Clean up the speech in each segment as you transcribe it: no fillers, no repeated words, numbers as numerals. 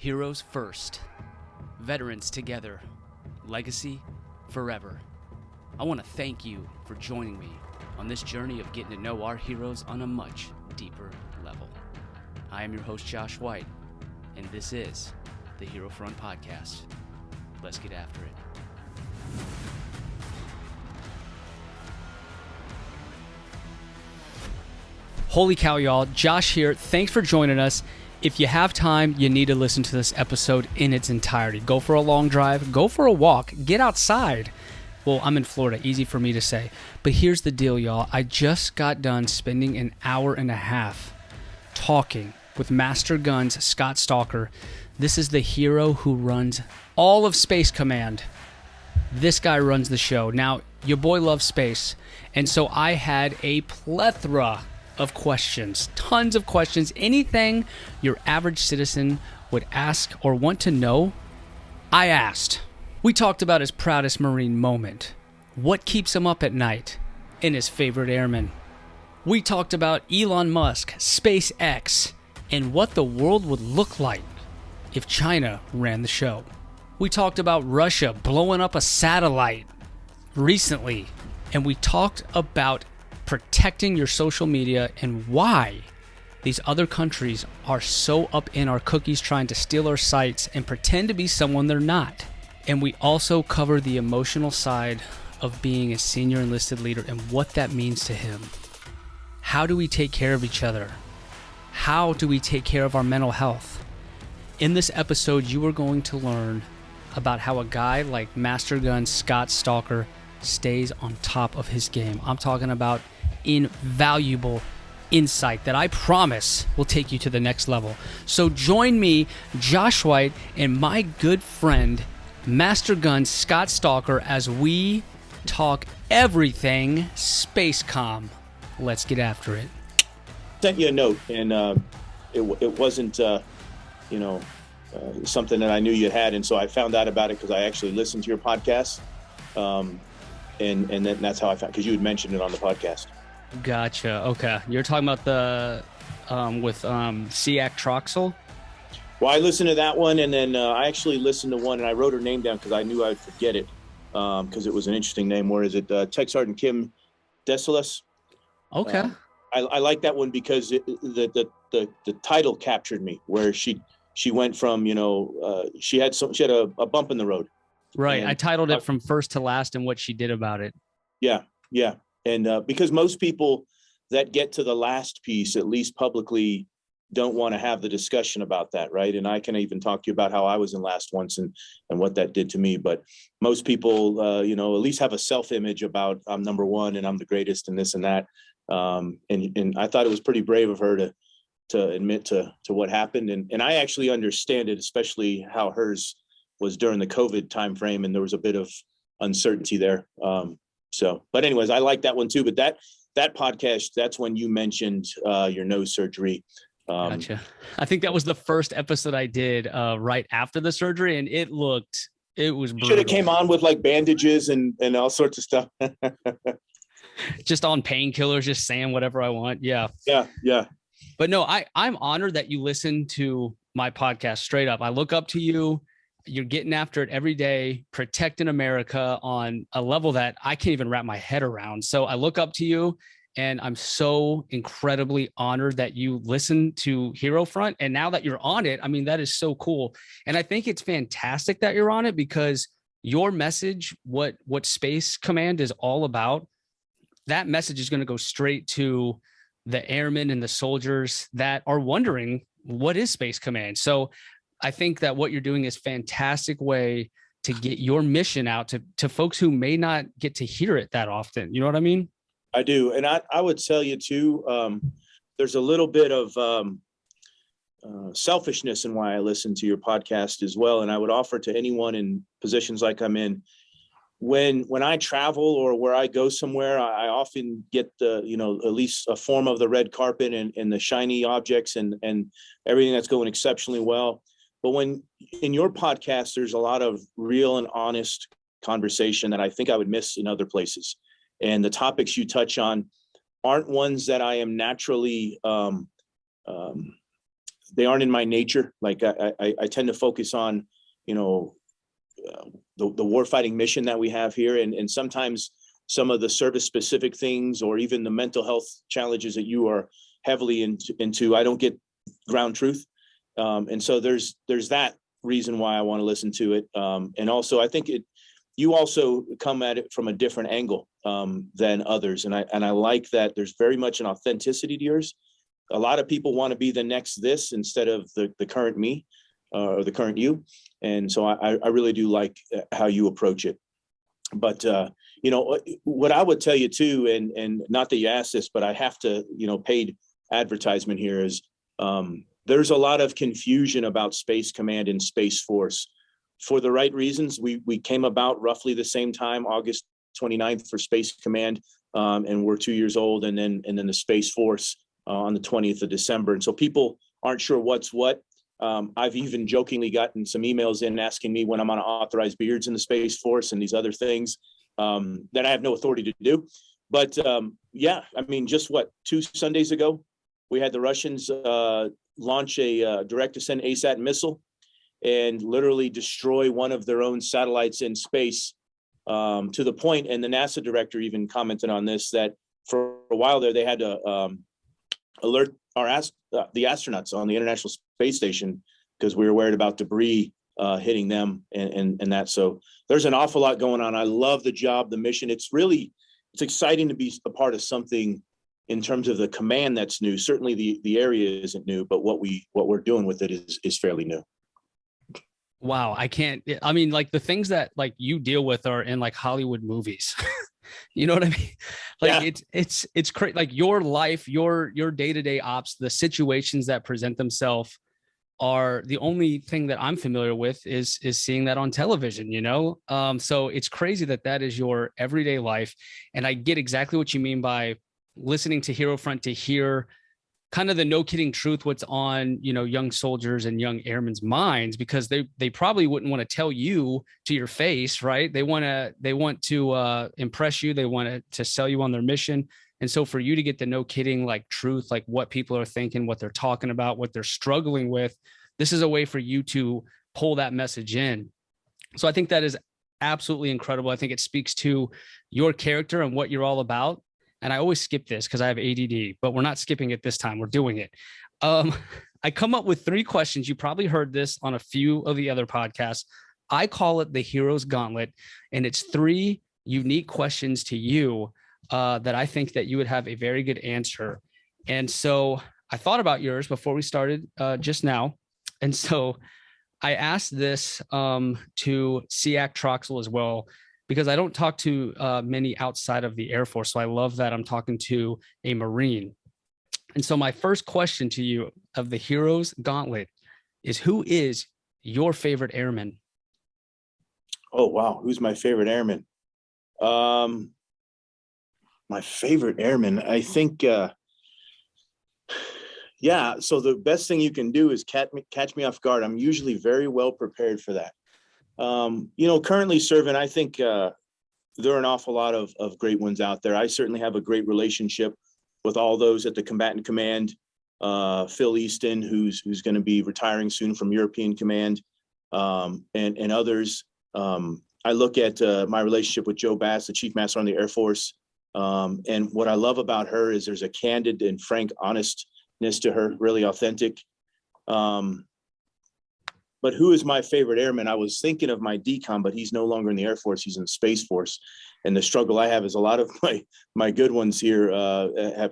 Heroes first, veterans together, legacy forever. I want to thank you for joining me on this journey of getting to know our heroes on a much deeper level. I am your host, Josh White, and this is the Hero Front Podcast. Let's get after it. Holy cow, y'all. Josh here. Thanks for joining us. If you have time, you need to listen to this episode in its entirety. Go for a long drive, go for a walk, get outside. Well, I'm in Florida, easy for me to say. But here's the deal, y'all. I just got done spending an hour and a half talking with Master Guns Scott Stalker. This is the hero who runs all of Space Command. This guy runs the show. Now, your boy loves space, and so I had a plethora of questions, tons of questions, anything your average citizen would ask or want to know, I asked. We talked about his proudest Marine moment, what keeps him up at night, and his favorite airman. We talked about Elon Musk, SpaceX, and what the world would look like if China ran the show. We talked about Russia blowing up a satellite recently, and we talked about protecting your social media and why these other countries are so up in our cookies trying to steal our sites and pretend to be someone they're not. And we also cover the emotional side of being a senior enlisted leader and what that means to him. How do we take care of each other? How do we take care of our mental health? In this episode, you are going to learn about how a guy like Master Gun Scott Stalker stays on top of his game. I'm talking about invaluable insight that I promise will take you to the next level. So join me, Josh White, and my good friend, Master Gun Scott Stalker, as we talk everything Spacecom. Let's get after it. Sent you a note, and it wasn't, something that I knew you had, and so I found out about it because I actually listened to your podcast, and then that's how I found, because you had mentioned it on the podcast. Gotcha. Okay, you're talking about the with Siak Troxel. Well, I listened to that one, and then I actually listened to one, and I wrote her name down because I knew I'd forget it, because it was an interesting name. Where is it? Tech Sergeant Kim Desalas. Okay. I like that one because the title captured me, where she went from, she had a bump in the road. Right. And I titled it From First to Last and what she did about it. Yeah. And because most people that get to the last piece, at least publicly, don't want to have the discussion about that, right? And I can even talk to you about how I was in last once and what that did to me. But most people, at least have a self-image about I'm number one and I'm the greatest and this and that. And I thought it was pretty brave of her to admit to what happened. And I actually understand it, especially how hers was during the COVID timeframe, and there was a bit of uncertainty there. But anyways, I like that one too. But that podcast, that's when you mentioned your nose surgery. Gotcha. I think that was the first episode I did right after the surgery, and it was brutal. Should have came on with like bandages and all sorts of stuff. Just on painkillers, just saying whatever I want. Yeah. But no, I'm honored that you listen to my podcast straight up. I look up to you. You're getting after it every day, protecting America on a level that I can't even wrap my head around. So I look up to you, and I'm so incredibly honored that you listen to Hero Front. And now that you're on it, I mean, that is so cool. And I think it's fantastic that you're on it because your message, what Space Command is all about, that message is going to go straight to the airmen and the soldiers that are wondering, what is Space Command? So I think that what you're doing is a fantastic way to get your mission out to folks who may not get to hear it that often. You know what I mean? I do. And I would tell you too, there's a little bit of selfishness in why I listen to your podcast as well. And I would offer to anyone in positions like I'm in, when I travel or where I go somewhere, I often get at least a form of the red carpet and the shiny objects and everything that's going exceptionally well. But when in your podcast, there's a lot of real and honest conversation that I think I would miss in other places. And the topics you touch on aren't ones that I am naturally they aren't in my nature. Like I tend to focus on, the warfighting mission that we have here. And sometimes some of the service specific things, or even the mental health challenges that you are heavily into, I don't get ground truth. And so there's that reason why I want to listen to it. And also I think you also come at it from a different angle than others. And I like that there's very much an authenticity to yours. A lot of people want to be the next this instead of the current me or the current you. And so I really do like how you approach it. But, what I would tell you too, and not that you asked this, but I have to, paid advertisement here is there's a lot of confusion about Space Command and Space Force. For the right reasons, we came about roughly the same time, August 29th for Space Command, and we're 2 years old, and then the Space Force on the 20th of December. And so people aren't sure what's what. I've even jokingly gotten some emails in asking me when I'm on authorize beards in the Space Force and these other things that I have no authority to do. But just 2 Sundays ago, we had the Russians launch a direct to send ASAT missile and literally destroy one of their own satellites in space, to the point, and the NASA director even commented on this, that for a while there, they had to alert the astronauts on the International Space Station because we were worried about debris hitting them and that. So there's an awful lot going on. I love the job, the mission. It's exciting to be a part of something in terms of the command that's new. Certainly the area isn't new, but what we're doing with it is fairly new. Wow. I mean, like the things that like you deal with are in like Hollywood movies. You know what I mean? Like yeah. It's crazy. Like your life, your day-to-day ops, the situations that present themselves are the only thing that I'm familiar with is seeing that on television, So it's crazy that is your everyday life. And I get exactly what you mean by listening to Hero Front to hear kind of the no kidding truth, what's on, young soldiers and young airmen's minds, because they probably wouldn't want to tell you to your face, right? They want to impress you. They want to sell you on their mission. And so for you to get the no kidding, like truth, like what people are thinking, what they're talking about, what they're struggling with, this is a way for you to pull that message in. So I think that is absolutely incredible. I think it speaks to your character and what you're all about. And I always skip this because I have ADD, but we're not skipping it this time. We're doing it. I come up with 3 questions. You probably heard this on a few of the other podcasts. I call it the Heroes Gauntlet, and it's 3 unique questions to you that I think that you would have a very good answer. And so I thought about yours before we started just now. And so I asked this to SEAC Troxel as well, because I don't talk to many outside of the Air Force. So I love that I'm talking to a Marine. And so my first question to you of the Heroes Gauntlet is, who is your favorite airman? Oh, wow. Who's my favorite airman? My favorite airman, I think, so the best thing you can do is catch me off guard. I'm usually very well prepared for that. Currently serving, I think there are an awful lot of great ones out there. I certainly have a great relationship with all those at the combatant command. Phil Easton, who's going to be retiring soon from European Command, and others. I look at my relationship with Joe Bass, the Chief Master on the Air Force. And what I love about her is there's a candid and frank honestness to her, really authentic. But who is my favorite airman? I was thinking of my decom, but he's no longer in the Air Force. He's in the Space Force. And the struggle I have is a lot of my good ones here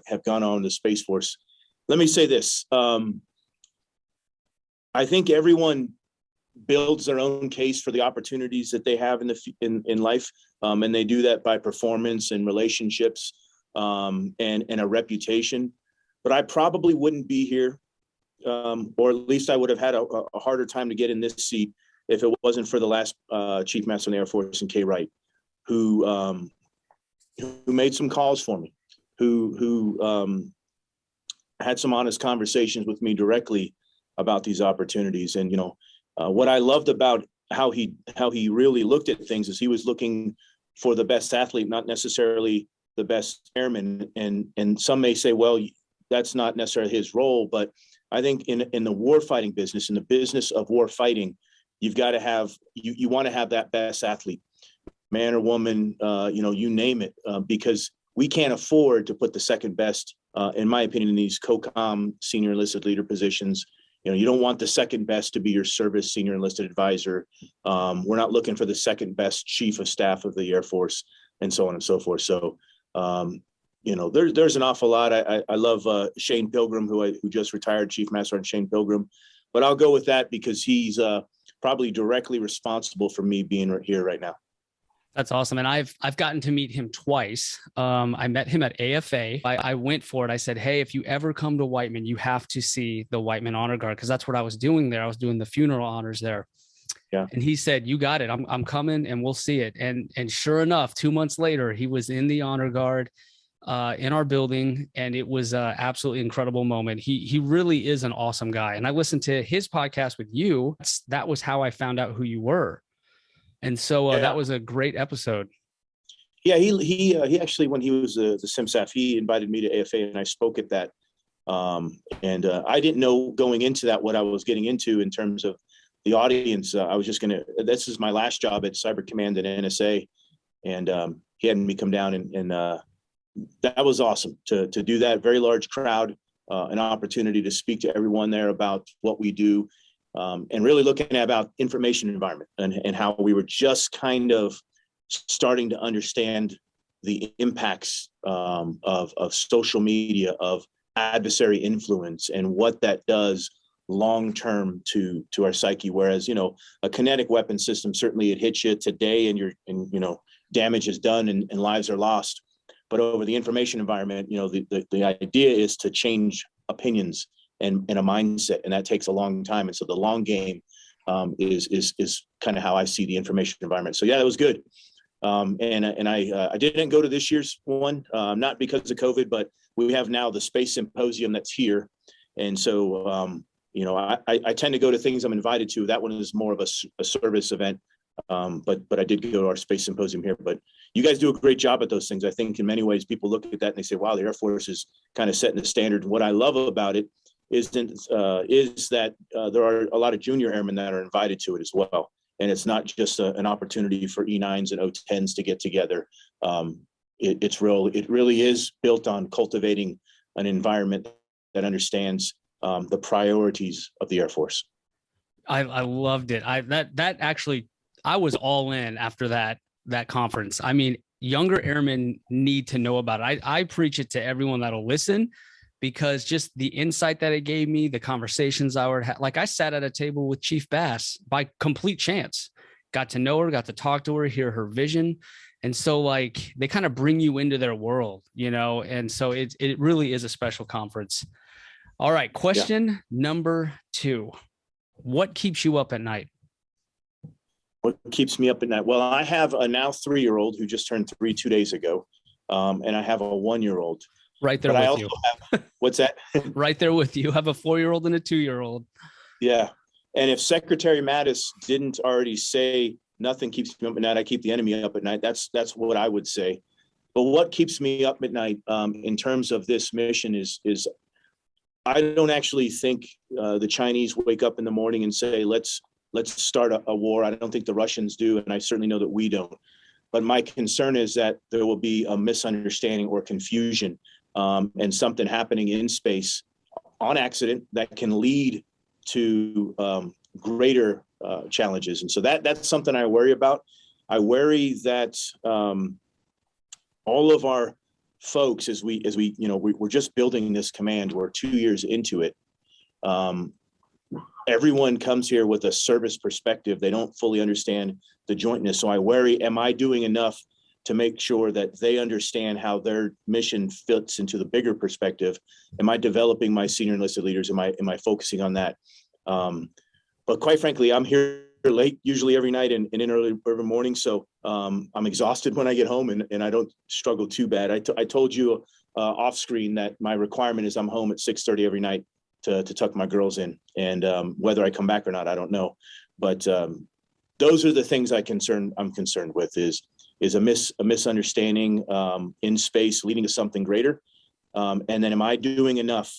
have gone on to Space Force. Let me say this. I think everyone builds their own case for the opportunities that they have in life. And they do that by performance and relationships and a reputation. But I probably wouldn't be here. Or at least I would have had a harder time to get in this seat if it wasn't for the last Chief Master of the Air Force, K. Wright, who made some calls for me, who had some honest conversations with me directly about these opportunities. And what I loved about how he really looked at things is he was looking for the best athlete, not necessarily the best airman. And some may say, well, that's not necessarily his role, but I think in the war fighting business, in the business of war fighting, you've got to have, you want to have that best athlete, man or woman, you name it, because we can't afford to put the second best, in my opinion, in these COCOM senior enlisted leader positions. You don't want the second best to be your service senior enlisted advisor. We're not looking for the second best chief of staff of the Air Force, and so on and so forth. So, there's an awful lot. I love Shane Pilgrim, who just retired, Chief Master Sergeant Shane Pilgrim, but I'll go with that because he's probably directly responsible for me being here right now. That's awesome. And I've gotten to meet him twice. I met him at AFA. I went for it. I said, hey, if you ever come to Whiteman, you have to see the Whiteman Honor Guard, because that's what I was doing there. I was doing the funeral honors there. Yeah. And he said, you got it. I'm coming and we'll see it. And sure enough, 2 months later, he was in the Honor Guard in our building. And it was an absolutely incredible moment. He really is an awesome guy. And I listened to his podcast with you. That was how I found out who you were. And so that was a great episode. Yeah, he actually, when he was the SimSAF, he invited me to AFA and I spoke at that. And I didn't know going into that what I was getting into in terms of the audience. I was just this is my last job at Cyber Command and NSA. And he had me come down and that was awesome to do that. Very large crowd, an opportunity to speak to everyone there about what we do. And really looking at about information environment and how we were just kind of starting to understand the impacts of social media, of adversary influence, and what that does long-term to our psyche. Whereas, a kinetic weapon system, certainly it hits you today and damage is done and lives are lost. But over the information environment, the idea is to change opinions and a mindset, and that takes a long time. And so the long game is kind of how I see the information environment. So yeah, that was good. And I didn't go to this year's one, not because of COVID, but we have now the Space Symposium that's here. And so, I tend to go to things I'm invited to. That one is more of a service event. But I did go to our Space Symposium here. But you guys do a great job at those things. I think in many ways people look at that and they say, wow, the Air Force is kind of setting the standard. What I love about it is that there are a lot of junior airmen that are invited to it as well. And it's not just an opportunity for E9s and O10s to get together. It really is built on cultivating an environment that understands the priorities of the Air Force. I loved it. That actually, I was all in after that conference. I mean, younger airmen need to know about it. I preach it to everyone that'll listen, because just the insight that it gave me, the conversations I would have, like I sat at a table with Chief Bass by complete chance, got to know her, got to talk to her, hear her vision. And so like, they kind of bring you into their world, and so it really is a special conference. All right. Question number 2, what keeps you up at night? What keeps me up at night? Well, I have a now 3-year-old who just turned 3 2 days ago. And I have a 1-year-old. Right there with you. What's that? Right there with you. I have a 4-year-old and a 2-year-old. Yeah. And if Secretary Mattis didn't already say nothing keeps me up at night, I keep the enemy up at night, that's what I would say. But what keeps me up at night in terms of this mission is I don't actually think the Chinese wake up in the morning and say, let's start a war. I don't think the Russians do. And I certainly know that we don't. But my concern is that there will be a misunderstanding or confusion and something happening in space on accident that can lead to greater challenges. And so that's something I worry about. I worry that all of our folks, as we we're just building this command, we're 2 years into it. Everyone comes here with a service perspective. They don't fully understand the jointness. So I worry, am I doing enough to make sure that they understand how their mission fits into the bigger perspective? Am I developing my senior enlisted leaders? Am I focusing on that? But quite frankly, I'm here late, usually every night and in early morning. So I'm exhausted when I get home and I don't struggle too bad. I told you off screen that my requirement is I'm home at 6:30 every night to tuck my girls in. And whether I come back or not, I don't know. But those are the things I'm concerned with is a misunderstanding in space leading to something greater. And then am I doing enough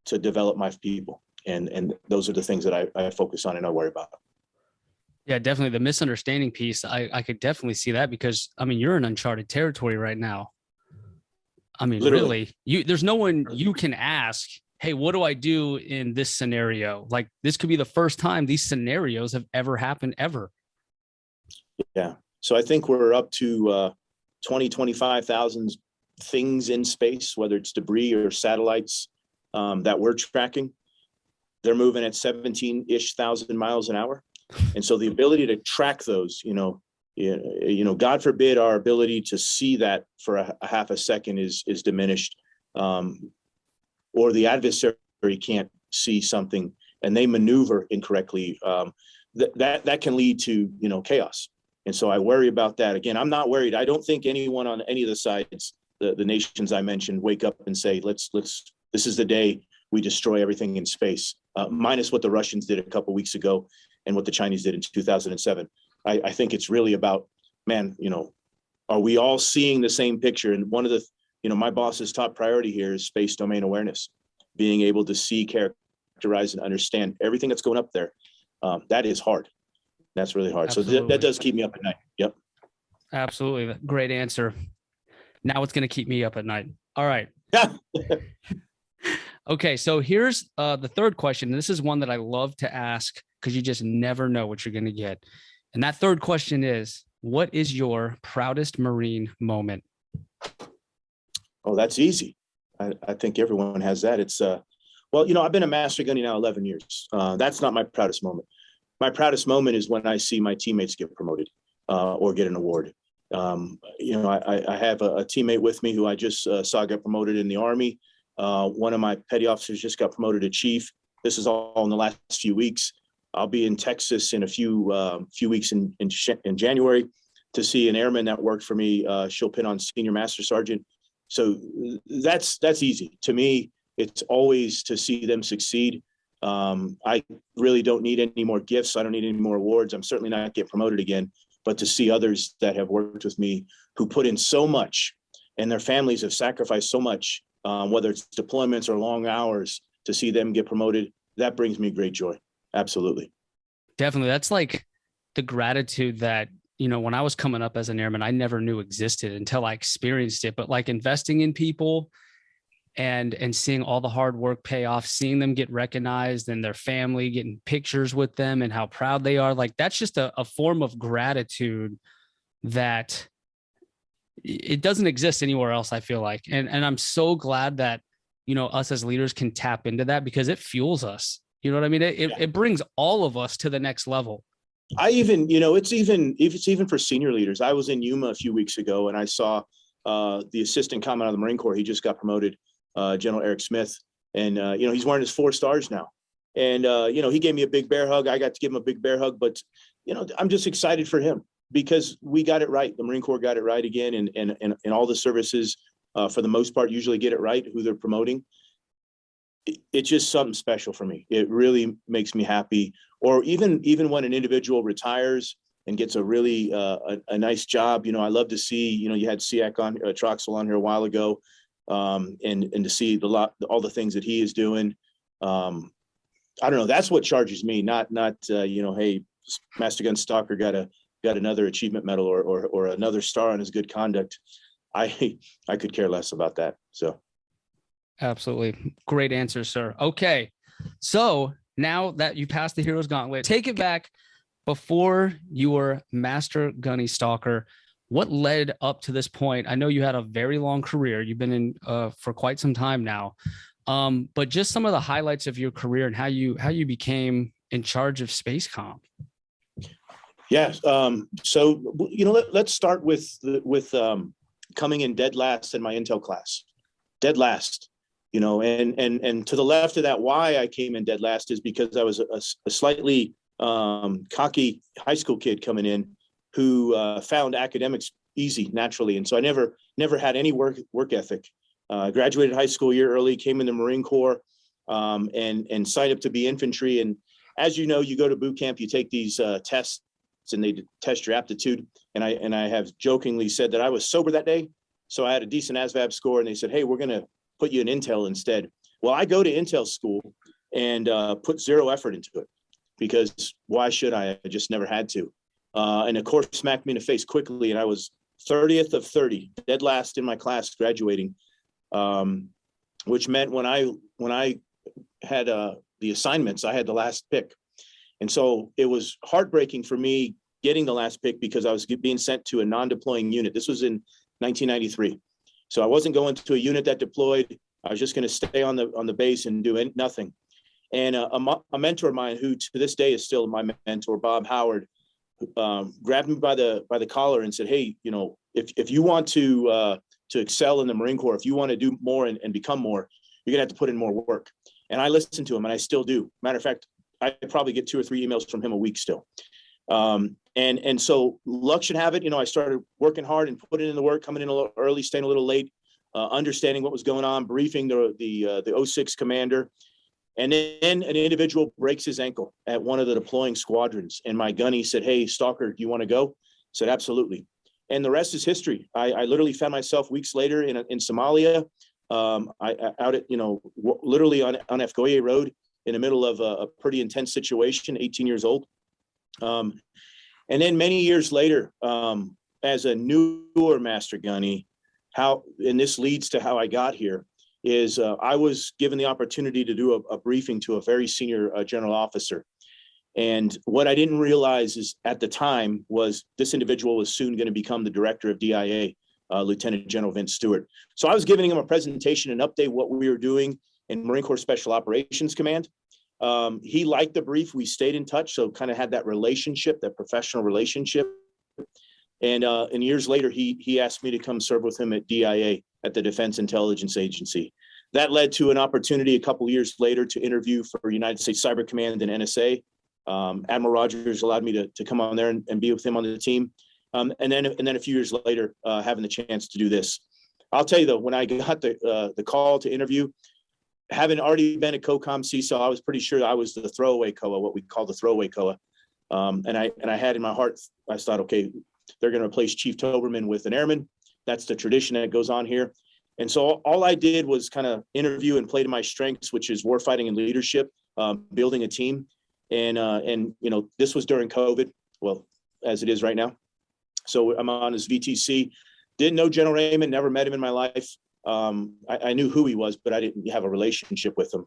to develop my people? And those are the things that I focus on and I worry about. Yeah, definitely the misunderstanding piece. I could definitely see that because I mean you're in uncharted territory right now. I mean, Literally. really, there's no one you can ask, hey, what do I do in this scenario? Like this could be the first time these scenarios have ever happened ever. Yeah. So I think we're up to 25,000 things in space, whether it's debris or satellites that we're tracking. They're moving at 17-ish thousand miles an hour. And so the ability to track those, God forbid our ability to see that for a half a second is diminished, or the adversary can't see something and they maneuver incorrectly. That can lead to, chaos. And so I worry about that. Again, I'm not worried. I don't think anyone on any of the sides, the nations I mentioned, wake up and say, this is the day we destroy everything in space, minus what the Russians did a couple of weeks ago and what the Chinese did in 2007. I think it's really about, man, are we all seeing the same picture? And one of the, my boss's top priority here is space domain awareness, being able to see, characterize, and understand everything that's going up there. That is hard. That's really hard. Absolutely. So that does keep me up at night. Yep. Absolutely. Great answer. Now it's going to keep me up at night. All right. Okay. So here's the third question. This is one that I love to ask because you just never know what you're going to get. And that third question is, what is your proudest Marine moment? Oh, that's easy. I think everyone has that. It's, well, I've been a master gunny now 11 years. That's not my proudest moment. My proudest moment is when I see my teammates get promoted or get an award. I have a teammate with me who I just saw get promoted in the Army. One of my petty officers just got promoted to chief. This is all in the last few weeks. I'll be in Texas in a few weeks in January to see an airman that worked for me. She'll pin on senior master sergeant. So that's easy. To me, it's always to see them succeed. I really don't need any more gifts. I don't need any more awards. I'm certainly not getting promoted again, but to see others that have worked with me who put in so much and their families have sacrificed so much, whether it's deployments or long hours, to see them get promoted, that brings me great joy. Absolutely. Definitely. That's like the gratitude that, when I was coming up as an airman, I never knew existed until I experienced it. But like investing in people and seeing all the hard work pay off, seeing them get recognized and their family getting pictures with them and how proud they are, like that's just a form of gratitude that it doesn't exist anywhere else, I feel like. And I'm so glad that, us as leaders can tap into that because it fuels us. You know what I mean? It brings all of us to the next level. I even, it's even for senior leaders. I was in Yuma a few weeks ago and I saw the assistant commandant of the Marine Corps. He just got promoted, General Eric Smith. And, he's wearing his 4 stars now. And, he gave me a big bear hug. I got to give him a big bear hug, but, I'm just excited for him because we got it right. The Marine Corps got it right again. And all the services, for the most part, usually get it right, who they're promoting. It's just something special for me. It really makes me happy. Or even when an individual retires and gets a really a nice job, I love to see, you had SEAC on Troxel on here a while ago, and to see all the things that he is doing. I don't know. That's what charges me. Not hey, Master Gun Stalker got another achievement medal or another star on his good conduct. I could care less about that. So. Absolutely. Great answer, sir. Okay. So now that you passed the Heroes Gauntlet, take it back before you were Master Gunny Stalker. What led up to this point? I know you had a very long career. You've been in for quite some time now. But just some of the highlights of your career and how you became in charge of Spacecom. Yes. So, let's start with coming in dead last in my intel class. Dead last. And to the left of that, why I came in dead last is because I was a slightly cocky high school kid coming in who found academics easy naturally. And so I never had any work ethic. Graduated high school year early, came in the Marine Corps, and signed up to be infantry. And as you know, you go to boot camp, you take these tests and they test your aptitude. And I have jokingly said that I was sober that day. So I had a decent ASVAB score and they said, hey, we're going to put you in intel instead. Well, I go to intel school and put zero effort into it, because why should I? I just never had to. And of course, smacked me in the face quickly, and I was 30th of 30, dead last in my class graduating, which meant when I had the assignments, I had the last pick. And so it was heartbreaking for me getting the last pick, because I was being sent to a non-deploying unit. This was in 1993. So I wasn't going to a unit that deployed. I was just going to stay on the base and do nothing. And a mentor of mine, who to this day is still my mentor, Bob Howard, grabbed me by the collar and said, "Hey, if you want to excel in the Marine Corps, if you want to do more and become more, you're gonna have to put in more work." And I listened to him, and I still do. Matter of fact, I probably get 2 or 3 emails from him a week still. And so luck should have it. I started working hard and putting in the work, coming in a little early, staying a little late, understanding what was going on, briefing the 06 commander. And then an individual breaks his ankle at one of the deploying squadrons. And my gunny said, "Hey, Stalker, do you want to go?" I said, "Absolutely." And the rest is history. I literally found myself weeks later in Somalia, out at, literally on Afgoye Road, in the middle of a pretty intense situation, 18 years old. And then many years later, as a newer master gunny, and this leads to how I got here, is I was given the opportunity to do a briefing to a very senior general officer. And what I didn't realize is at the time was this individual was soon going to become the director of DIA, Lieutenant General Vince Stewart. So I was giving him a presentation and update what we were doing in Marine Corps Special Operations Command. He liked the brief. We stayed in touch, so kind of had that relationship, that professional relationship. And years later, he asked me to come serve with him at DIA, at the Defense Intelligence Agency. That led to an opportunity a couple of years later to interview for United States Cyber Command and NSA. Admiral Rogers allowed me to come on there and be with him on the team. And then a few years later, having the chance to do this. I'll tell you though, when I got the call to interview, having already been a COCOM CISO, I was pretty sure I was the throwaway COA, what we call the throwaway COA. And I had in my heart, I thought, okay, they're going to replace Chief Toberman with an airman. That's the tradition that goes on here. And so all I did was kind of interview and play to my strengths, which is warfighting and leadership, building a team. And this was during COVID, well, as it is right now. So I'm on his VTC. Didn't know General Raymond, never met him in my life. I knew who he was, but I didn't have a relationship with him.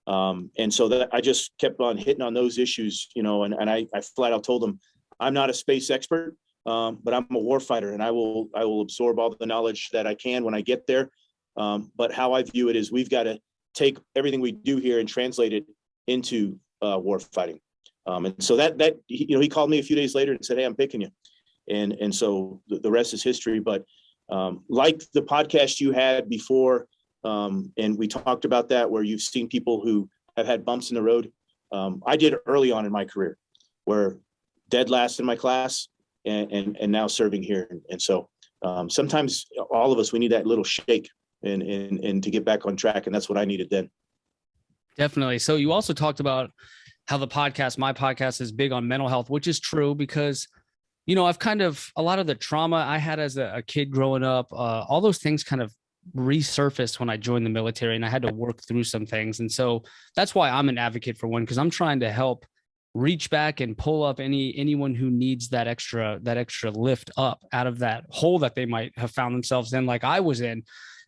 And so that I just kept on hitting on those issues, and I flat out told him, I'm not a space expert, but I'm a warfighter, and I will absorb all the knowledge that I can when I get there. But how I view it is we've got to take everything we do here and translate it into warfighting. And so that he called me a few days later and said, "Hey, I'm picking you." And so the rest is history. But like the podcast you had before, and we talked about that, where you've seen people who have had bumps in the road. I did early on in my career, where dead last in my class, and now serving here. And so sometimes all of us, we need that little shake and to get back on track. And that's what I needed then. Definitely. So you also talked about how my podcast is big on mental health, which is true because, I've a lot of the trauma I had as a kid growing up, all those things kind of resurfaced when I joined the military, and I had to work through some things. And so that's why I'm an advocate for one, because I'm trying to help reach back and pull up anyone who needs that extra lift up out of that hole that they might have found themselves in, like I was in.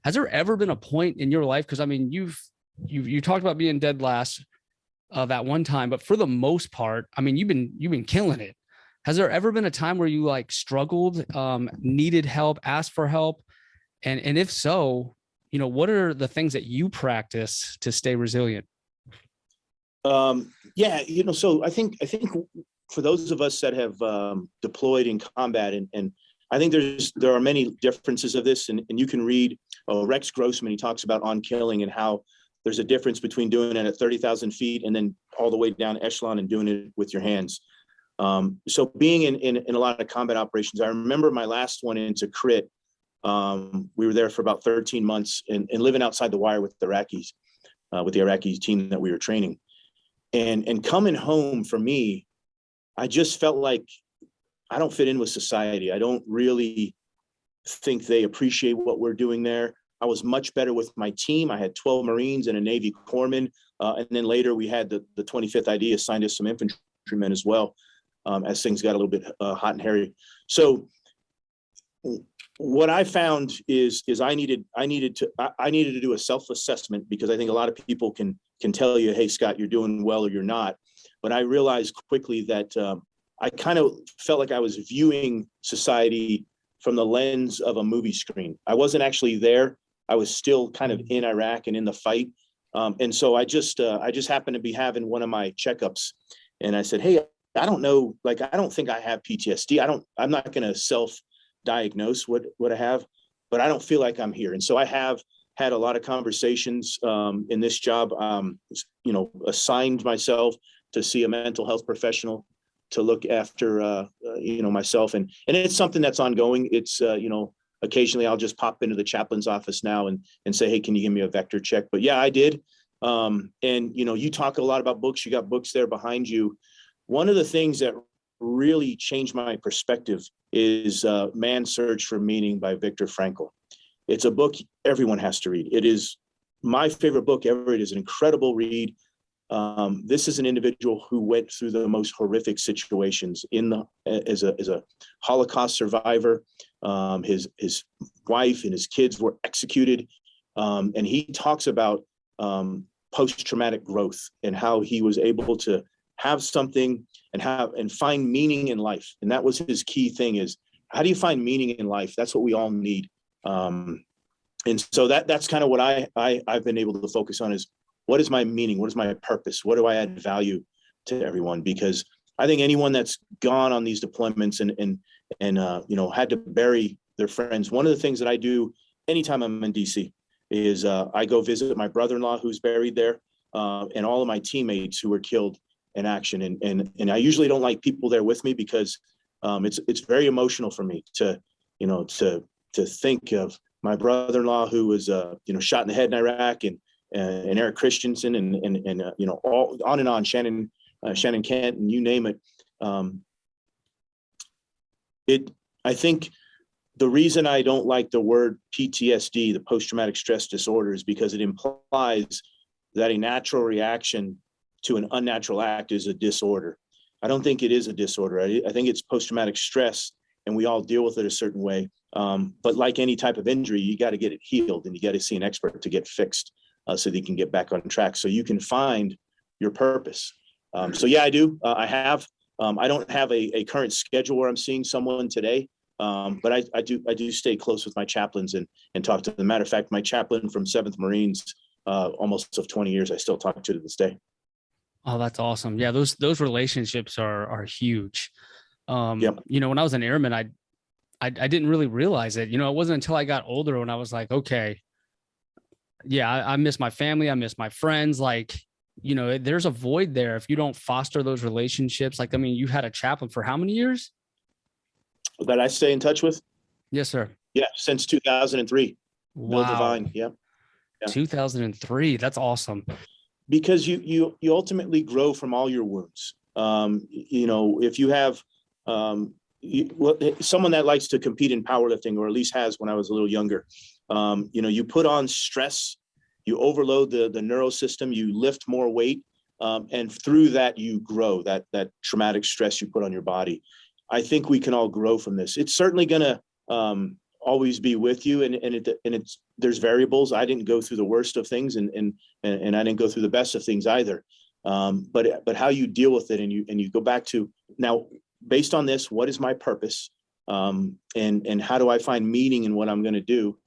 Has there ever been a point in your life? Because I mean, you talked about being dead last that one time, but for the most part, I mean, you've been killing it. Has there ever been a time where you struggled, needed help, asked for help? And if so, what are the things that you practice to stay resilient? So I think for those of us that have deployed in combat, and I think there are many differences of this, and you can read Rex Grossman. He talks about on killing and how there's a difference between doing it at 30,000 feet and then all the way down echelon and doing it with your hands. So being in a lot of combat operations, I remember my last one into Crit. We were there for about 13 months and living outside the wire with the Iraqis, with the Iraqi team that we were training. And coming home for me, I just felt like I don't fit in with society. I don't really think they appreciate what we're doing there. I was much better with my team. I had 12 Marines and a Navy corpsman. And then later we had the 25th ID assigned us some infantrymen as well, as things got a little bit hot and hairy. So what I found is I needed to do a self-assessment, because I think a lot of people can tell you, hey, Scott, you're doing well or you're not. But I realized quickly that I kind of felt like I was viewing society from the lens of a movie screen. I wasn't actually there. I was still kind of in Iraq and in the fight. And so I just happened to be having one of my checkups, and I said, hey, I don't know, like, I don't think I have PTSD. I'm not going to self-diagnose what I have, but I don't feel like I'm here. And so I have had a lot of conversations in this job, assigned myself to see a mental health professional to look after, myself. And it's something that's ongoing. It's, occasionally I'll just pop into the chaplain's office now and say, hey, can you give me a vector check? But yeah, I did. You talk a lot about books. You got books there behind you. One of the things that really changed my perspective is Man's Search for Meaning by Viktor Frankl. It's a book everyone has to read. It is my favorite book ever. It is an incredible read. This is an individual who went through the most horrific situations as a Holocaust survivor. His wife and his kids were executed. And he talks about post-traumatic growth and how he was able to have something and find meaning in life. And that was his key thing, is how do you find meaning in life? That's what we all need. And so that's kind of what I've been able to focus on, is what is my meaning? What is my purpose? What do I add value to everyone? Because I think anyone that's gone on these deployments and had to bury their friends, one of the things that I do anytime I'm in DC is I go visit my brother-in-law who's buried there, and all of my teammates who were killed in action. And I usually don't like people there with me, because it's very emotional for me to think of my brother-in-law who was shot in the head in Iraq, and Eric Christensen and all on and on, Shannon Kent, and you name it. I think the reason I don't like the word PTSD, the post-traumatic stress disorder, is because it implies that a natural reaction to an unnatural act is a disorder. I don't think it is a disorder. I think it's post-traumatic stress, and we all deal with it a certain way. But like any type of injury, you got to get it healed, and you got to see an expert to get fixed so that you can get back on track, so you can find your purpose. So yeah, I do. I have. I don't have a current schedule where I'm seeing someone today, but I do stay close with my chaplains and talk to them. Matter of fact, my chaplain from 7th Marines, almost of 20 years, I still talk to this day. Oh, that's awesome. Yeah, those relationships are huge. Yep. When I was an airman, I didn't really realize it. It wasn't until I got older when I was like, okay, yeah, I miss my family. I miss my friends. Like, there's a void there if you don't foster those relationships. Like, I mean, you had a chaplain for how many years? That I stay in touch with? Yes, sir. Yeah, since 2003. Wow. Bill Devine. Yep. Yeah. 2003. That's awesome. Because you ultimately grow from all your wounds. If you have someone that likes to compete in powerlifting, or at least has when I was a little younger, you put on stress, you overload the neural system, you lift more weight, and through that you grow, that traumatic stress you put on your body. I think we can all grow from this. It's certainly going to always be with you, and there's variables. I didn't go through the worst of things, and I didn't go through the best of things either. But how you deal with it, and you go back to, now, based on this, what is my purpose, and how do I find meaning in what I'm going to do?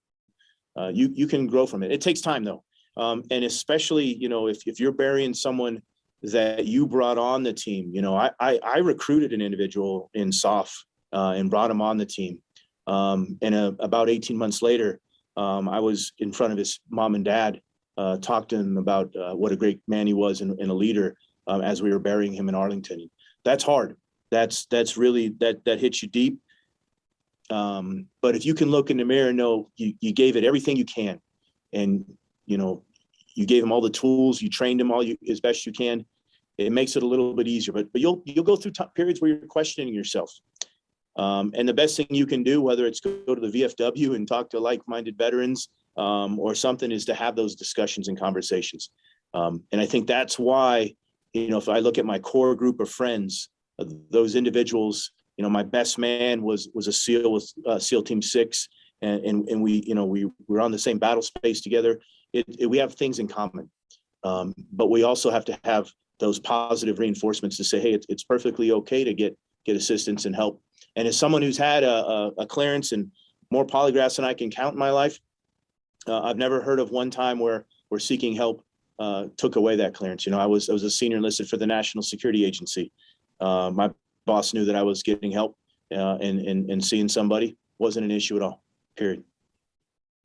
You can grow from it. It takes time though, and especially if you're burying someone that you brought on the team. I recruited an individual in SOF and brought him on the team. And about 18 months later, I was in front of his mom and dad, talked to him about what a great man he was and a leader, as we were burying him in Arlington. That's hard. That's really, that hits you deep. But if you can look in the mirror and know you gave it everything you can, and you gave him all the tools, you trained him as best you can, it makes it a little bit easier. But you'll go through periods where you're questioning yourself. And the best thing you can do, whether it's go to the VFW and talk to like-minded veterans, or something, is to have those discussions and conversations. And I think that's why, if I look at my core group of friends, those individuals, my best man was a SEAL with SEAL Team 6, and we were on the same battle space together. We have things in common, but we also have to have those positive reinforcements to say, hey, it's perfectly okay to get assistance and help. And as someone who's had a clearance and more polygraphs than I can count in my life, I've never heard of one time where seeking help took away that clearance. I was a senior enlisted for the National Security Agency. My boss knew that I was getting help, and seeing somebody wasn't an issue at all, period.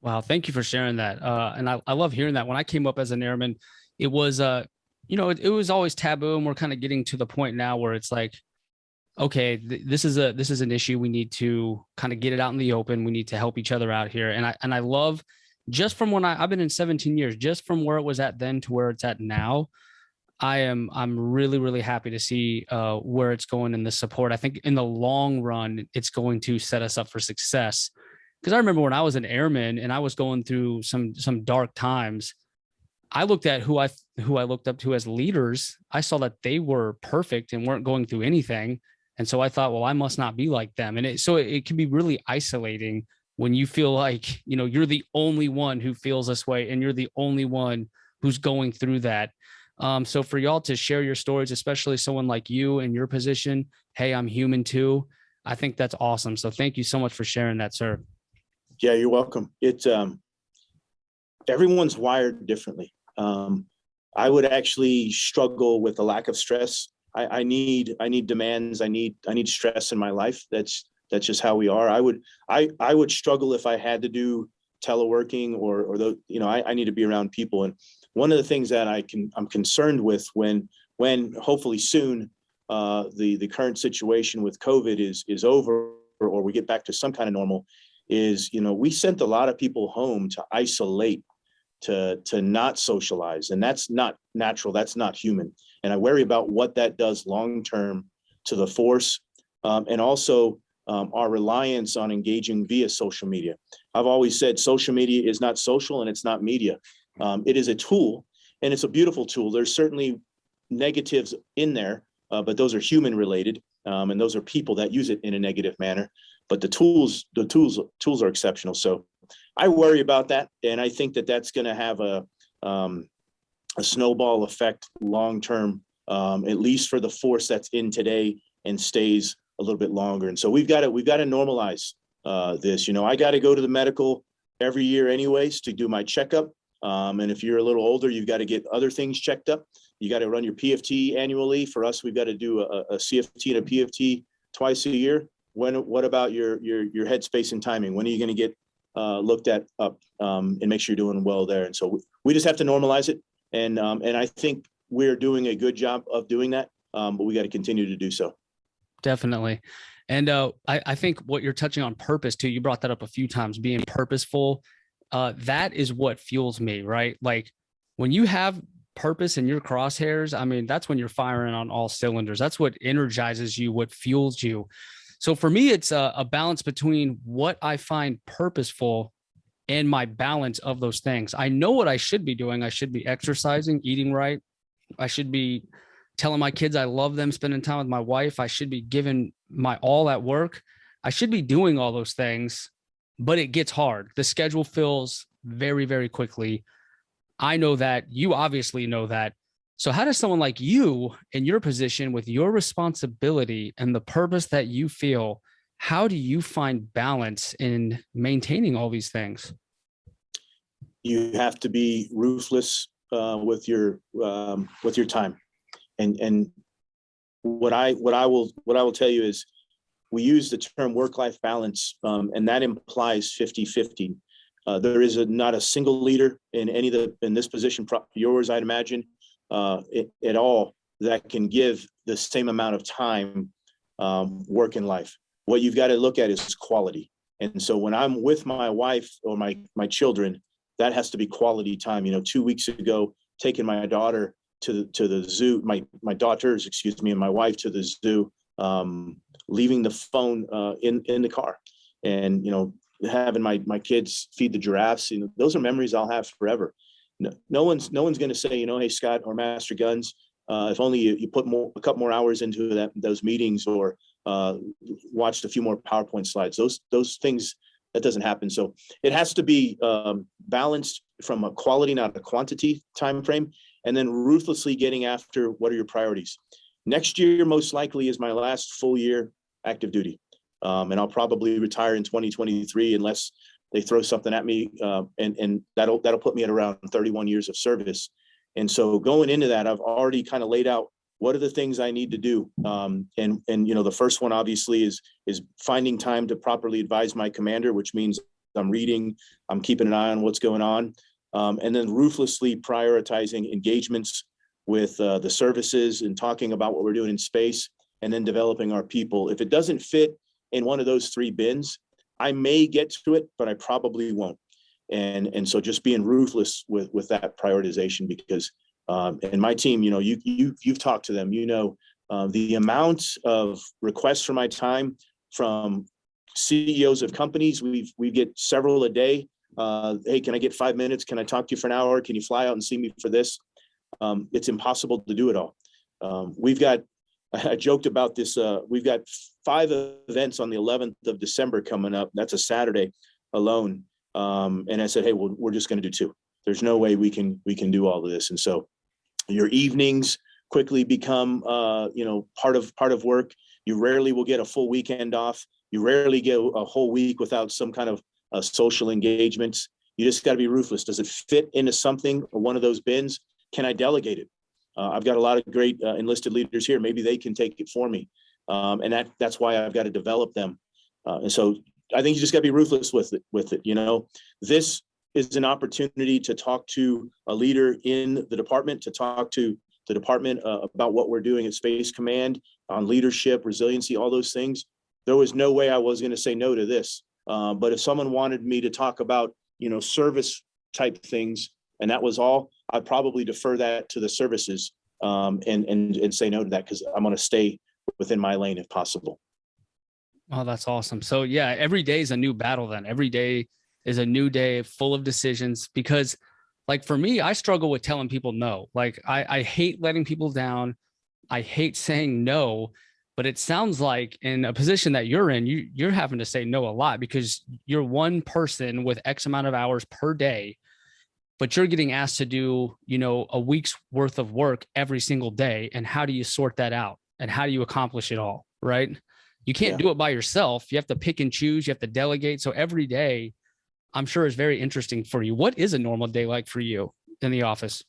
Wow. Thank you for sharing that. And I love hearing that. When I came up as an airman, it was, it was always taboo, and we're kind of getting to the point now where it's like, okay, this is an issue. We need to kind of get it out in the open. We need to help each other out here. And I love, just from when I've been in 17 years, just from where it was at then to where it's at now, I'm really, really happy to see where it's going in the support. I think in the long run, it's going to set us up for success. Because I remember when I was an airman and I was going through some dark times, I looked at who I looked up to as leaders. I saw that they were perfect and weren't going through anything. And so I thought, well, I must not be like them. And so it can be really isolating when you feel like, you're the only one who feels this way and you're the only one who's going through that. So for y'all to share your stories, especially someone like you in your position, hey, I'm human too, I think that's awesome. So thank you so much for sharing that, sir. Yeah, you're welcome. It's everyone's wired differently. I would actually struggle with the lack of stress. I need demands. I need stress in my life. That's just how we are. I would struggle if I had to do teleworking or I need to be around people. And one of the things that I'm concerned with when hopefully soon the current situation with COVID is over, or we get back to some kind of normal, is we sent a lot of people home to isolate, to not socialize, and that's not natural. That's not human. And I worry about what that does long term to the force, and also our reliance on engaging via social media. I've always said social media is not social and it's not media. It is a tool, and it's a beautiful tool. There's certainly negatives in there, but those are human related, and those are people that use it in a negative manner. But the tools are exceptional. So I worry about that, and I think that that's going to have a snowball effect long term, at least for the force that's in today and stays a little bit longer. And so we've got to normalize this. I got to go to the medical every year anyways to do my checkup. And if you're a little older, you've got to get other things checked up. You got to run your PFT annually. For us, we've got to do a CFT and a PFT twice a year. What about your headspace and timing? When are you going to get looked at up and make sure you're doing well there? And so we just have to normalize it. And I think we're doing a good job of doing that, but we got to continue to do so. Definitely. And I think what you're touching on, purpose too, you brought that up a few times, being purposeful. That is what fuels me, right? Like when you have purpose in your crosshairs, I mean, that's when you're firing on all cylinders. That's what energizes you, what fuels you. So for me, it's a balance between what I find purposeful and my balance of those things. I know what I should be doing. I should be exercising, eating right. I should be telling my kids I love them, spending time with my wife. I should be giving my all at work. I should be doing all those things, but it gets hard. The schedule fills very, very quickly. I know that. You obviously know that. So how does someone like you in your position with your responsibility and the purpose that you feel, how do you find balance in maintaining all these things? You have to be ruthless with your time. And what I will tell you is we use the term work-life balance, and that implies 50-50. There is not a single leader in this position, yours, I'd imagine, at all, that can give the same amount of time work and life. What you've got to look at is quality. And so when I'm with my wife or my children, that has to be quality time. 2 weeks ago, taking my daughter to the zoo, my daughters, and my wife to the zoo, leaving the phone in the car. And, having my kids feed the giraffes, those are memories I'll have forever. No one's going to say, hey, Scott or Master Guns, if only you put a couple more hours into those meetings, or watched a few more PowerPoint slides. Those things, that doesn't happen. So it has to be balanced from a quality, not a quantity time frame, and then ruthlessly getting after what are your priorities. Next year, most likely, is my last full year active duty. And I'll probably retire in 2023 unless they throw something at me, and that'll put me at around 31 years of service. And so going into that, I've already kind of laid out what are the things I need to do. And the first one obviously is finding time to properly advise my commander, which means I'm reading, I'm keeping an eye on what's going on, and then ruthlessly prioritizing engagements with the services and talking about what we're doing in space, and then developing our people. If it doesn't fit in one of those three bins, I may get to it, but I probably won't. And so just being ruthless with that prioritization, because and my team, you've talked to them, the amount of requests for my time from CEOs of companies, we get several a day. Hey, can I get 5 minutes? Can I talk to you for an hour? Can you fly out and see me for this? It's impossible to do it all. I joked about this. We've got 5 events on the 11th of December coming up. That's a Saturday alone. And I said, hey, well, we're just going to do 2. There's no way we can do all of this. And so your evenings quickly become, part of work. You rarely will get a full weekend off. You rarely get a whole week without some kind of social engagements. You just got to be ruthless. Does it fit into something or one of those bins? Can I delegate it? I've got a lot of great enlisted leaders here. Maybe they can take it for me. And that's why I've got to develop them. And so I think you just got to be ruthless with it. This is an opportunity to talk to a leader in the department, to talk to the department about what we're doing at Space Command on leadership, resiliency, all those things. There was no way I was going to say no to this. But if someone wanted me to talk about, service type things, and that was all, I'd probably defer that to the services and say no to that, because I'm going to stay within my lane if possible. Oh, that's awesome. So yeah, every day is a new battle then. Every day is a new day full of decisions, because like for me, I struggle with telling people no. Like I hate letting people down. I hate saying no, but it sounds like in a position that you're in, you're having to say no a lot, because you're one person with X amount of hours per day, but you're getting asked to do, a week's worth of work every single day. And how do you sort that out? And how do you accomplish it all? Right? You can't do it by yourself. You have to pick and choose. You have to delegate. So every day, I'm sure, is very interesting for you. What is a normal day like for you in the office?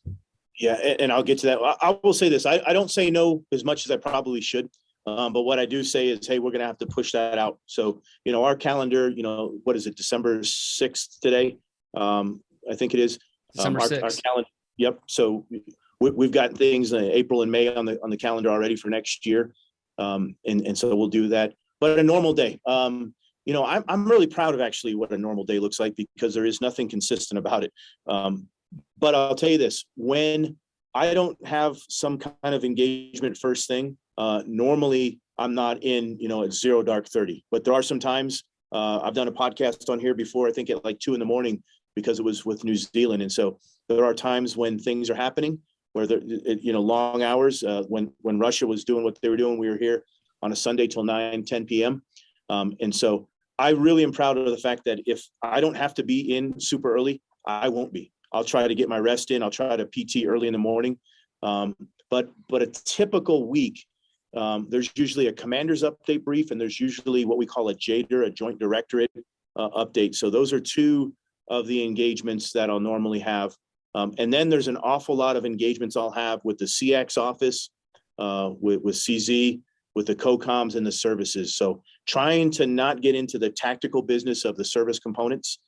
Yeah, and I'll get to that. I will say this. I don't say no as much as I probably should. But what I do say is, hey, we're going to have to push that out. So, our calendar, what is it, December 6th today? I think it is. December 6th. Our calendar. Yep. So we've got things in April and May on the calendar already for next year. And so we'll do that. But a normal day, I'm really proud of actually what a normal day looks like, because there is nothing consistent about it. But I'll tell you this, when I don't have some kind of engagement first thing, normally I'm not in, at 0 dark 30, but there are some times I've done a podcast on here before, I think at like 2 a.m, because it was with New Zealand. And so there are times when things are happening where long hours, when Russia was doing what they were doing, we were here on a Sunday till 10 p.m. And so I really am proud of the fact that if I don't have to be in super early, I won't be. I'll try to get my rest in. I'll try to PT early in the morning. But a typical week, there's usually a commander's update brief, and there's usually what we call a JDIR, a Joint Directorate update. So those are 2 of the engagements that I'll normally have. And then there's an awful lot of engagements I'll have with the CX office, with CZ, with the COCOMs and the services. So trying to not get into the tactical business of the service components,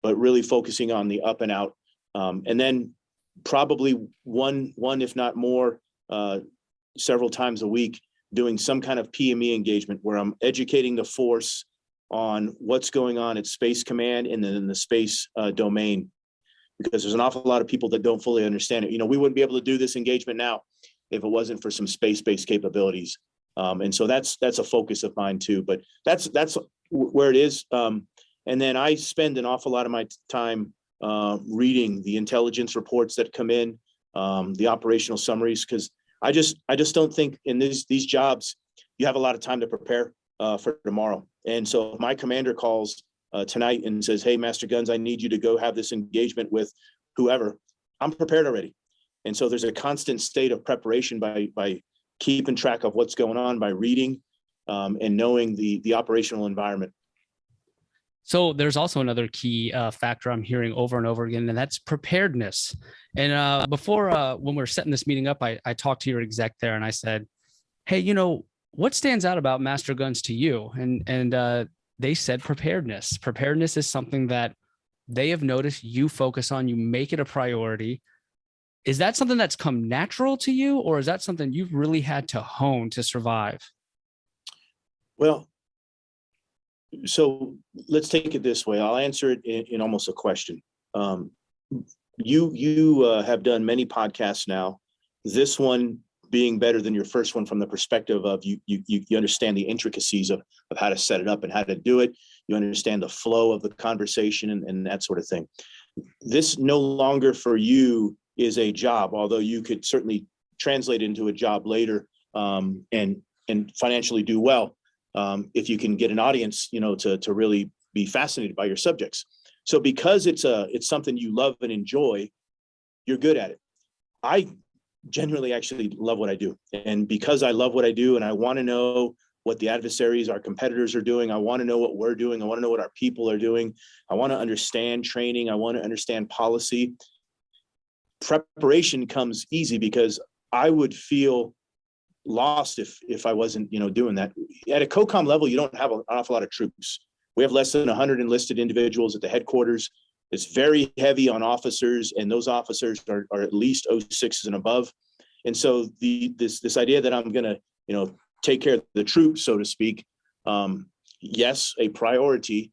but really focusing on the up and out. And then probably one, if not more, several times a week, doing some kind of PME engagement where I'm educating the force on what's going on at Space Command and then in the space domain, because there's an awful lot of people that don't fully understand it. We wouldn't be able to do this engagement now if it wasn't for some space-based capabilities. And so that's a focus of mine too, but that's where it is. And And then I spend an awful lot of my time reading the intelligence reports that come in, the operational summaries, because I just don't think in these jobs you have a lot of time to prepare for tomorrow. And so if my commander calls tonight and says, "Hey, Master Guns, I need you to go have this engagement with whoever," I'm prepared already. And so there's a constant state of preparation by keeping track of what's going on, by reading and knowing the operational environment. So there's also another key factor I'm hearing over and over again, and that's preparedness. And before, when we were setting this meeting up, I talked to your exec there and I said, "Hey, what stands out about Master Guns to you?" And they said preparedness. Preparedness is something that they have noticed you focus on, you make it a priority. Is that something that's come natural to you, or is that something you've really had to hone to survive? Well, so let's take it this way. I'll answer it in almost a question. You have done many podcasts now. This one being better than your first one from the perspective of you understand the intricacies of how to set it up and how to do it. You understand the flow of the conversation and that sort of thing. This no longer for you is a job, although you could certainly translate into a job later and financially do well. If you can get an audience, to really be fascinated by your subjects. So because it's something you love and enjoy, you're good at it. I genuinely actually love what I do. And because I love what I do and I want to know what the adversaries, our competitors are doing, I want to know what we're doing. I want to know what our people are doing. I want to understand training. I want to understand policy. Preparation comes easy because I would feel lost if I wasn't, doing that. At a COCOM level, you don't have an awful lot of troops. We have less than 100 enlisted individuals at the headquarters. It's very heavy on officers, and those officers are at least 06s and above. And so this idea that I'm going to, take care of the troops, so to speak, yes, a priority,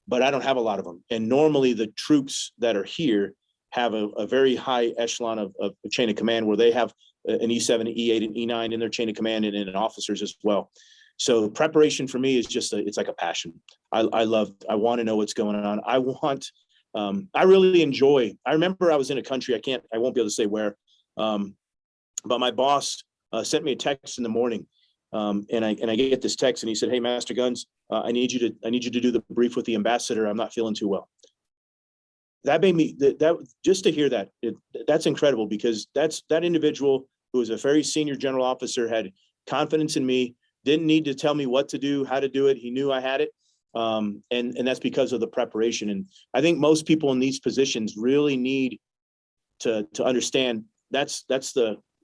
but I don't have a lot of them. And normally the troops that are here have a very high echelon of chain of command where they have an E7, an E8, an E9 in their chain of command and officers as well. So preparation for me is just it's like a passion. I want to know what's going on. I really enjoy. I remember I was in a country, I won't be able to say where, but my boss sent me a text in the morning, and I get this text and he said, "Hey, Master Guns, I need you to do the brief with the ambassador. I'm not feeling too well." That made me that just to hear that, that's incredible, because that individual who was a very senior general officer had confidence in me, didn't need to tell me what to do, how to do it. He knew I had it. And that's because of the preparation. And I think most people in these positions really need to understand that's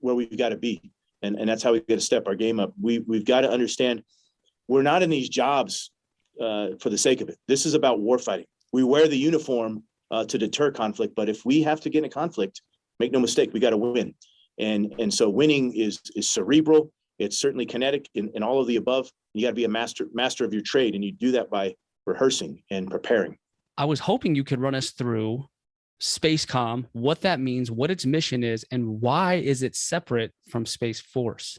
where we've got to be. And that's how we got to step our game up. We've got to understand we're not in these jobs for the sake of it. This is about warfighting. We wear the uniform to deter conflict, but if we have to get in a conflict, make no mistake, we got to win. And so winning is cerebral. It's certainly kinetic and all of the above. You got to be a master of your trade, and you do that by rehearsing and preparing. I was hoping you could run us through Spacecom, what that means, what its mission is, and why is it separate from Space Force?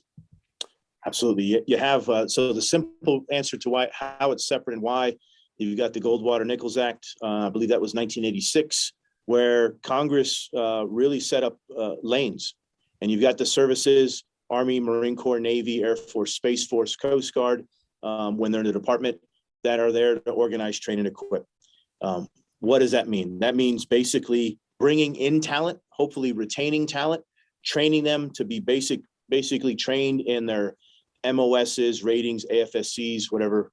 Absolutely. You have so the simple answer to how it's separate and why, you've got the Goldwater-Nichols Act. I believe that was 1986, where Congress really set up lanes, and you've got the services: Army, Marine Corps, Navy, Air Force, Space Force, Coast Guard, when they're in the department, that are there to organize, train, and equip. What does that mean? That means basically bringing in talent, hopefully retaining talent, training them to be basically trained in their MOSs, ratings, AFSCs, whatever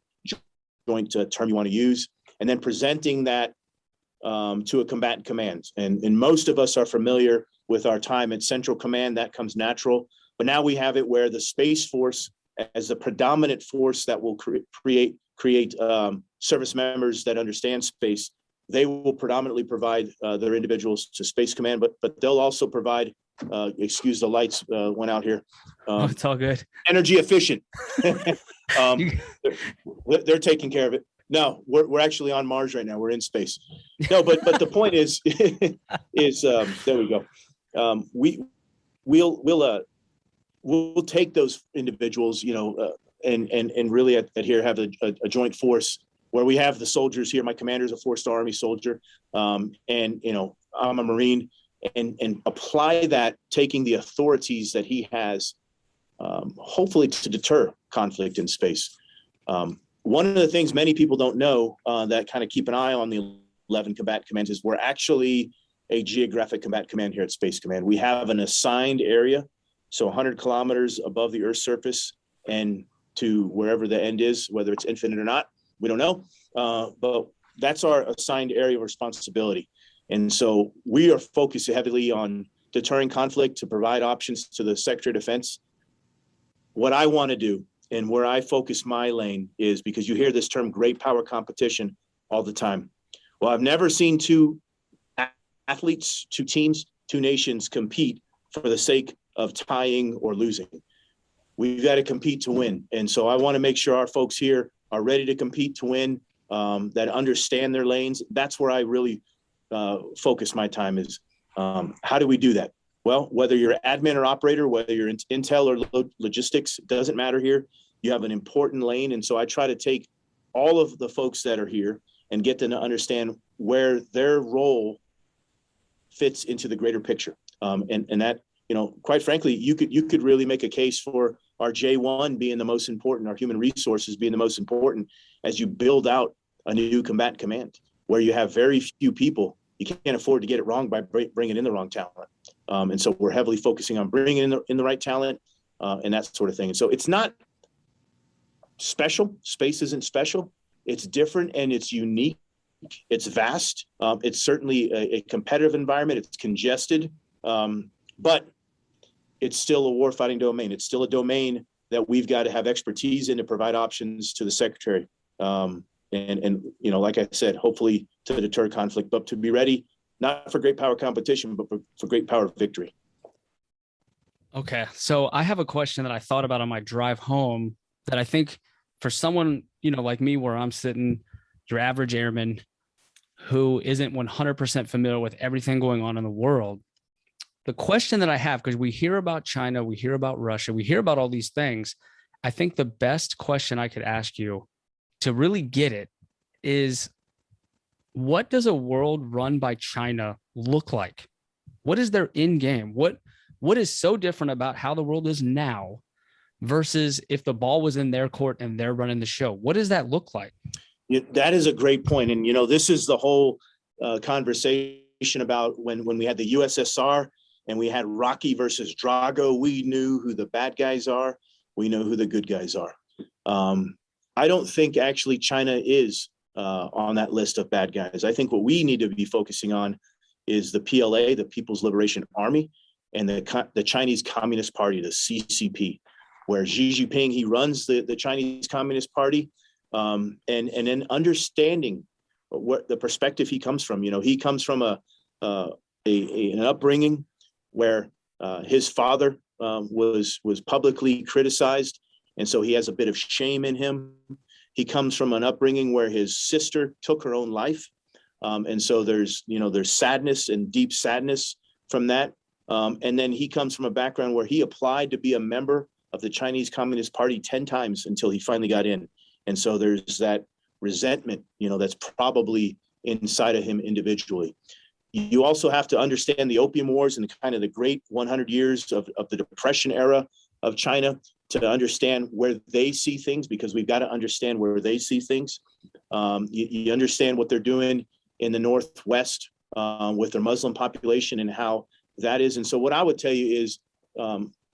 joint term you want to use, and then presenting that to a combatant command. And most of us are familiar with our time at Central Command. That comes natural. But now we have it where the Space Force, as the predominant force that will create service members that understand space, they will predominantly provide their individuals to Space Command, but they'll also provide, excuse the lights went out here. It's all good. Energy efficient. They're taking care of it. No, we're actually on Mars right now. We're in space. No, but the point is there we go. We'll take those individuals, and really at here have a joint force where we have the soldiers here. My commander's a 4-star Army soldier, and I'm a Marine, and apply that, taking the authorities that he has, hopefully to deter conflict in space. One of the things many people don't know, that kind of keep an eye on the 11 combat commands, is we're actually a geographic combat command here at Space Command. We have an assigned area, so 100 kilometers above the Earth's surface and to wherever the end is, whether it's infinite or not, we don't know. But that's our assigned area of responsibility. And so we are focused heavily on deterring conflict to provide options to the Secretary of Defense. What I want to do and where I focus my lane is, because you hear this term great power competition all the time. Well, I've never seen two athletes, two teams, two nations compete for the sake of tying or losing. We've got to compete to win. And so I want to make sure our folks here are ready to compete to win, that understand their lanes. That's where I really focus my time is, how do we do that? Well, whether you're admin or operator, whether you're in intel or logistics, it doesn't matter here. You have an important lane. And so I try to take all of the folks that are here and get them to understand where their role fits into the greater picture. And that, quite frankly, you could really make a case for our J1 being the most important, our human resources being the most important as you build out a new combat command where you have very few people. You can't afford to get it wrong by bringing in the wrong talent. And so we're heavily focusing on bringing in the right talent, and that sort of thing. And so it's not special. Space isn't special. It's different and it's unique. It's vast. It's certainly a competitive environment. It's congested, but it's still a warfighting domain. It's still a domain that we've got to have expertise in to provide options to the Secretary. And like I said, hopefully to deter conflict, but to be ready, not for great power competition, but for great power victory. Okay. So I have a question that I thought about on my drive home that I think for someone, like me, where I'm sitting, your average airman who isn't 100% familiar with everything going on in the world, the question that I have, because we hear about China, we hear about Russia, we hear about all these things. I think the best question I could ask you to really get it is, what does a world run by China look like? What is their end game? What is so different about how the world is now versus if the ball was in their court and they're running the show? What does that look like? That is a great point. And, this is the whole conversation about when we had the USSR and we had Rocky versus Drago. We knew who the bad guys are. We know who the good guys are. I don't think actually China is on that list of bad guys. I think what we need to be focusing on is the PLA, the People's Liberation Army, and the Chinese Communist Party, the CCP, where Xi Jinping, he runs the Chinese Communist Party, and then understanding what the perspective he comes from. He comes from an upbringing where his father was publicly criticized, and so he has a bit of shame in him. He comes from an upbringing where his sister took her own life, and so there's sadness and deep sadness from that. And then he comes from a background where he applied to be a member of the Chinese Communist Party 10 times until he finally got in. And so there's that resentment, that's probably inside of him individually. You also have to understand the Opium Wars and the great 100 years of the Depression era of China to understand where they see things, because we've got to understand where they see things. You understand what they're doing in the Northwest with their Muslim population and how that is. And so what I would tell you is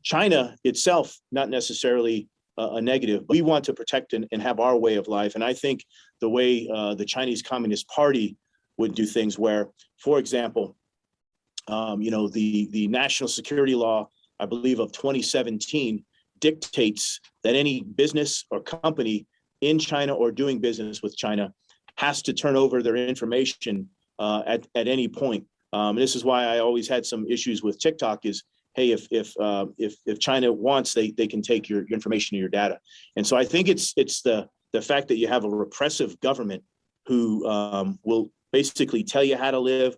China itself, not necessarily a negative. We want to protect and have our way of life. And I think the way the Chinese Communist Party would do things where, for example, the national security law, I believe of 2017, dictates that any business or company in China or doing business with China has to turn over their information at any point. And this is why I always had some issues with TikTok is, hey, if China wants, they can take your information and your data. And so I think it's the fact that you have a repressive government who will basically tell you how to live.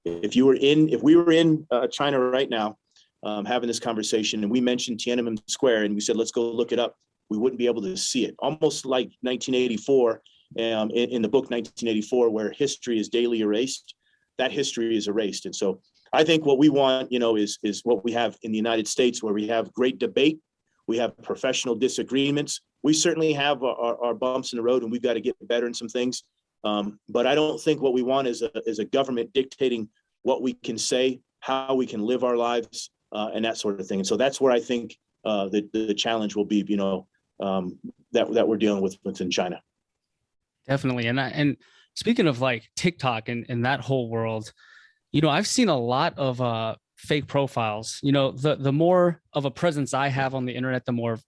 If we were in China right now, having this conversation, and we mentioned Tiananmen Square, and we said, let's go look it up. we wouldn't be able to see it. Almost like 1984, in the book 1984, where history is daily erased, that history is erased. And so I think what we want, is what we have in the United States, where we have great debate, we have professional disagreements. We certainly have our bumps in the road, and we've got to get better in some things. But I don't think what we want is a government dictating what we can say, how we can live our lives, and that sort of thing. And so that's where I think the challenge will be, that we're dealing with within China. Definitely. And speaking of like TikTok and that whole world, I've seen a lot of fake profiles. The more of a presence I have on the internet, the more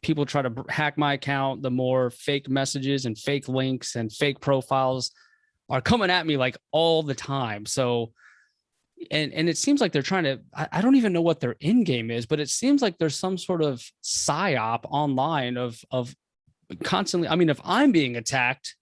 people try to hack my account, the more fake messages and fake links and fake profiles are coming at me like all the time. So, and it seems like they're trying to, I don't even know what their end game is, but it seems like there's some sort of psyop online of constantly. I mean, if I'm being attacked,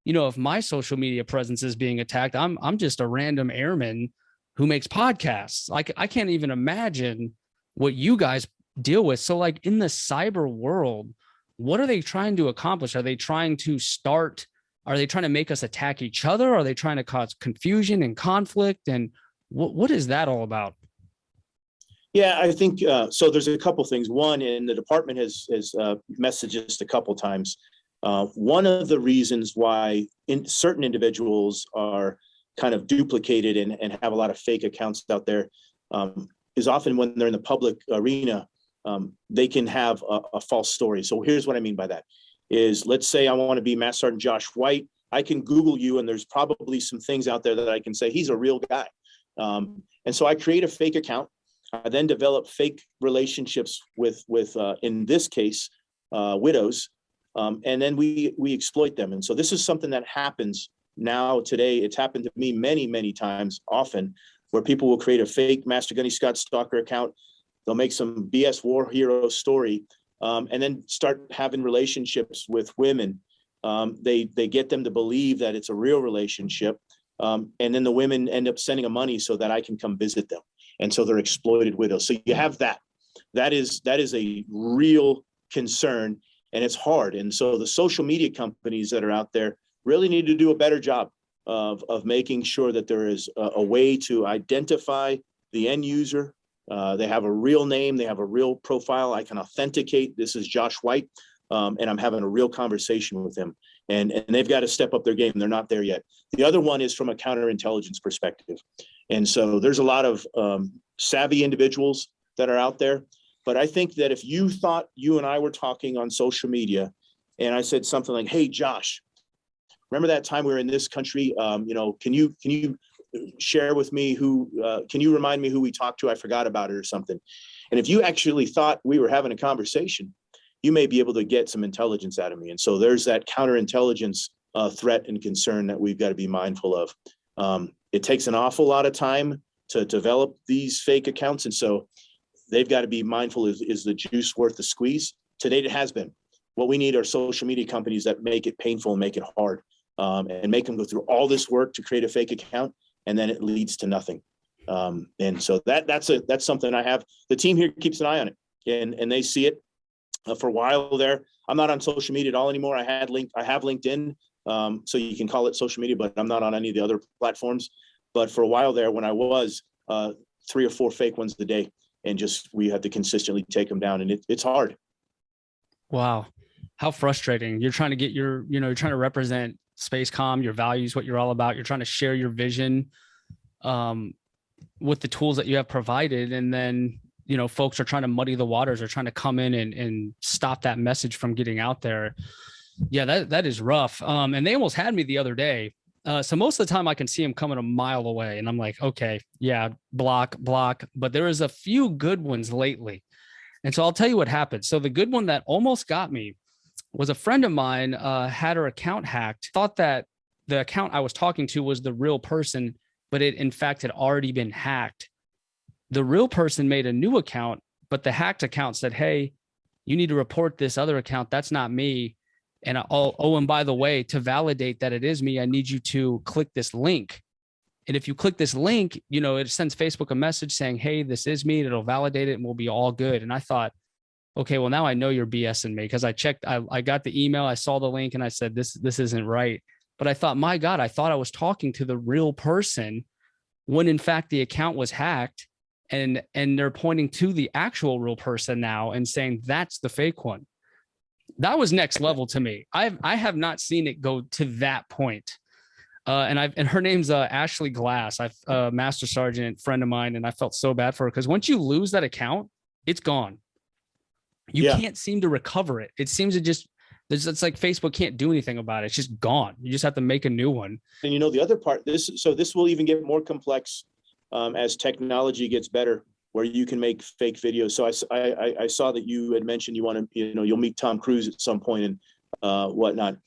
if my social media presence is being attacked, I'm just a random airman who makes podcasts. Like, I can't even imagine what you guys deal with. So like in the cyber world, what are they trying to accomplish? Are they trying to make us attack each other? Are they trying to cause confusion and conflict? And what is that all about? Yeah, I think so. There's a couple things. One, and the department has messaged us a couple times. One of the reasons why certain individuals are kind of duplicated and have a lot of fake accounts out there is often when they're in the public arena, they can have a false story. So here's what I mean by that is, let's say I want to be Master Sergeant Josh White. I can Google you, and there's probably some things out there that I can say he's a real guy. And so I create a fake account. I then develop fake relationships with in this case, widows. And then we exploit them. And so this is something that happens now today. It's happened to me many, many times, often, where people will create a fake Master MGySgt Stalker account. They'll make some BS war hero story, and then start having relationships with women. They get them to believe that it's a real relationship. And then the women end up sending them money so that I can come visit them. And so they're exploited widows. So you have that. That is a real concern, and it's hard. And so the social media companies that are out there really need to do a better job of making sure that there is a way to identify the end user. They have a real name, they have a real profile. I can authenticate this is Josh White, and I'm having a real conversation with him. And they've got to step up their game. They're not there yet. The other one is from a counterintelligence perspective. And so there's a lot of savvy individuals that are out there. But I think that if you thought you and I were talking on social media, and I said something like, "Hey, Josh, remember that time we were in this country? Can you share with me can you remind me who we talked to? I forgot about it," or something. And if you actually thought we were having a conversation, you may be able to get some intelligence out of me. And so there's that counterintelligence threat and concern that we've got to be mindful of. It takes an awful lot of time to develop these fake accounts. And so they've got to be mindful, is the juice worth the squeeze? To date, it has been. What we need are social media companies that make it painful and make it hard, and make them go through all this work to create a fake account, and then it leads to nothing. And so that's something I have. The team here keeps an eye on it, and they see it. For a while there, I'm not on social media at all anymore. I have LinkedIn, so you can call it social media, but I'm not on any of the other platforms. But for a while there, when I was 3 or 4 fake ones a day, and we had to consistently take them down, and it's hard. Wow, how frustrating! You're trying to get you're trying to represent Spacecom, your values, what you're all about. You're trying to share your vision with the tools that you have provided, and then folks are trying to muddy the waters, or trying to come in and stop that message from getting out there. Yeah, that is rough. And they almost had me the other day. So most of the time I can see them coming a mile away, and I'm like, okay, yeah, block. But there is a few good ones lately. And so I'll tell you what happened. So the good one that almost got me was a friend of mine had her account hacked, thought that the account I was talking to was the real person, but it in fact had already been hacked. The real person made a new account, but the hacked account said, "Hey, you need to report this other account. That's not me. And and by the way, to validate that it is me, I need you to click this link. And if you click this link, it sends Facebook a message saying, 'Hey, this is me.' It'll validate it and we'll be all good." And I thought, okay, well now I know you're BSing me because I checked, I got the email, I saw the link and I said, this isn't right. But I thought, my God, I thought I was talking to the real person when in fact the account was hacked and they're pointing to the actual real person now and saying that's the fake one. That was next level to me. I have not seen it go to that point. And her name's Ashley Glass. I've master sergeant friend of mine, and I felt so bad for her because once you lose that account, it's gone. You can't seem to recover it. It seems to just it's like Facebook can't do anything about it. It's just gone. You just have to make a new one. And the other part, this will even get more complex as technology gets better, where you can make fake videos. So I saw that you had mentioned you want to, you'll meet Tom Cruise at some point and whatnot.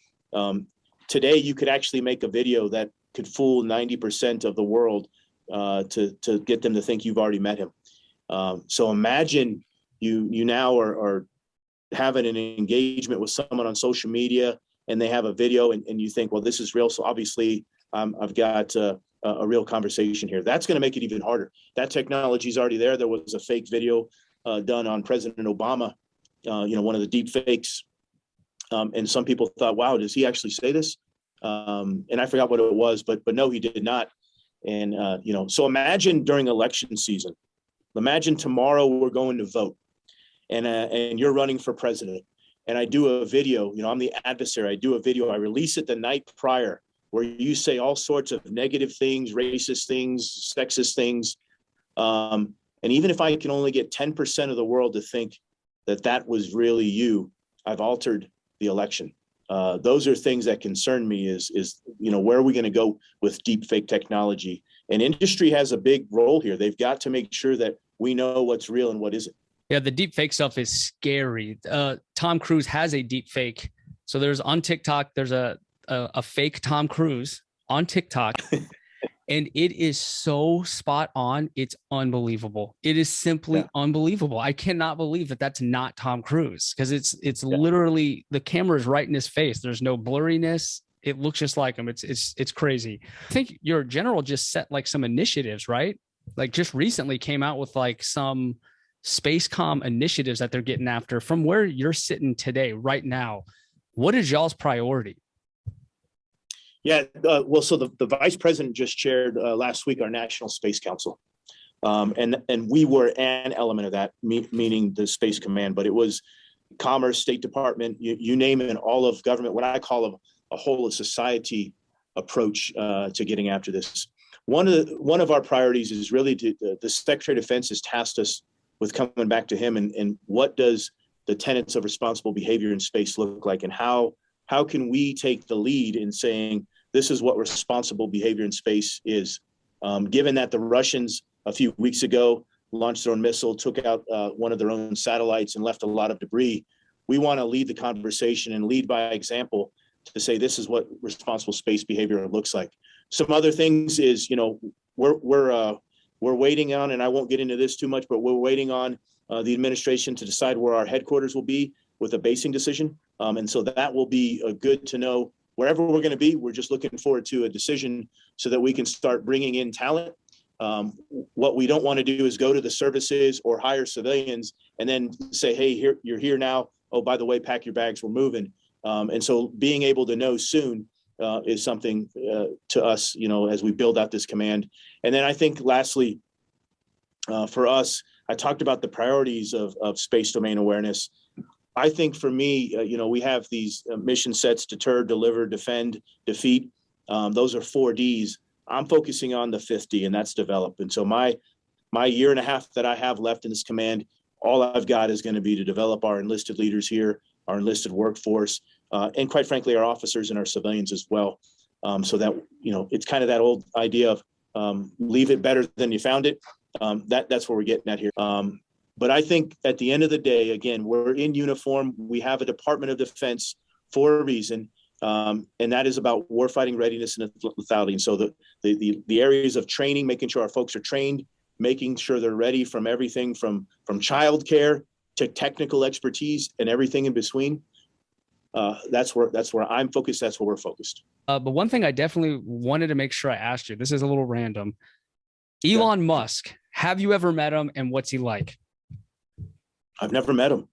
Today, you could actually make a video that could fool 90% of the world to get them to think you've already met him. So imagine you now are having an engagement with someone on social media and they have a video and you think, well, this is real. So obviously I've got a real conversation here. That's going to make it even harder. That technology is already there. There was a fake video done on President Obama, one of the deep fakes. And some people thought, wow, does he actually say this? And I forgot what it was, but no, he did not. And, so imagine during election season, imagine tomorrow we're going to vote and you're running for president. And I do a video, I'm the adversary. I do a video. I release it the night prior where you say all sorts of negative things, racist things, sexist things. And even if I can only get 10% of the world to think that was really you, I've altered the election. Those are things that concern me is where are we going to go with deep fake technology? And industry has a big role here. They've got to make sure that we know what's real and what isn't. Yeah, the deep fake stuff is scary. Tom Cruise has a deep fake. So there's on TikTok, there's a fake Tom Cruise on TikTok. And it is so spot on. It's unbelievable. It is simply unbelievable. I cannot believe that that's not Tom Cruise because it's literally the camera is right in his face. There's no blurriness. It looks just like him. It's crazy. I think your general just set like some initiatives, right? Like just recently came out with like some Spacecom initiatives that they're getting after. From where you're sitting today, right now, what is y'all's priority? Yeah, so the vice president just chaired last week our National Space Council, and we were an element of that, meaning the Space Command. But it was Commerce, State Department, you name it, and all of government. What I call a whole of society approach to getting after this. One of our priorities is really the Secretary of Defense has tasked us with coming back to him and what does the tenets of responsible behavior in space look like, and how can we take the lead in saying this is what responsible behavior in space is. Given that the Russians a few weeks ago launched their own missile, took out one of their own satellites and left a lot of debris, we want to lead the conversation and lead by example to say this is what responsible space behavior looks like. Some other things is, we're waiting on, and I won't get into this too much, but we're waiting on the administration to decide where our headquarters will be with a basing decision. And so that will be good to know. Wherever we're going to be, we're just looking forward to a decision so that we can start bringing in talent. What we don't want to do is go to the services or hire civilians and then say, hey, you're here now. Oh, by the way, pack your bags, we're moving. And so being able to know soon is something to us, as we build out this command. And then I think lastly, for us, I talked about the priorities of space domain awareness. I think for me, we have these mission sets: deter, deliver, defend, defeat. Those are 4 Ds. I'm focusing on the 5th D, and that's develop. And so my year and a half that I have left in this command, all I've got is going to be to develop our enlisted leaders here, our enlisted workforce, and quite frankly, our officers and our civilians as well. So that, it's kind of that old idea of leave it better than you found it. That's what we're getting at here. But I think at the end of the day, again, we're in uniform. We have a Department of Defense for a reason, and that is about warfighting readiness and lethality. And so the areas of training, making sure our folks are trained, making sure they're ready from everything from childcare to technical expertise and everything in between. That's where I'm focused. That's where we're focused. But one thing I definitely wanted to make sure I asked you, this is a little random. Elon Musk, have you ever met him, and what's he like? I've never met him.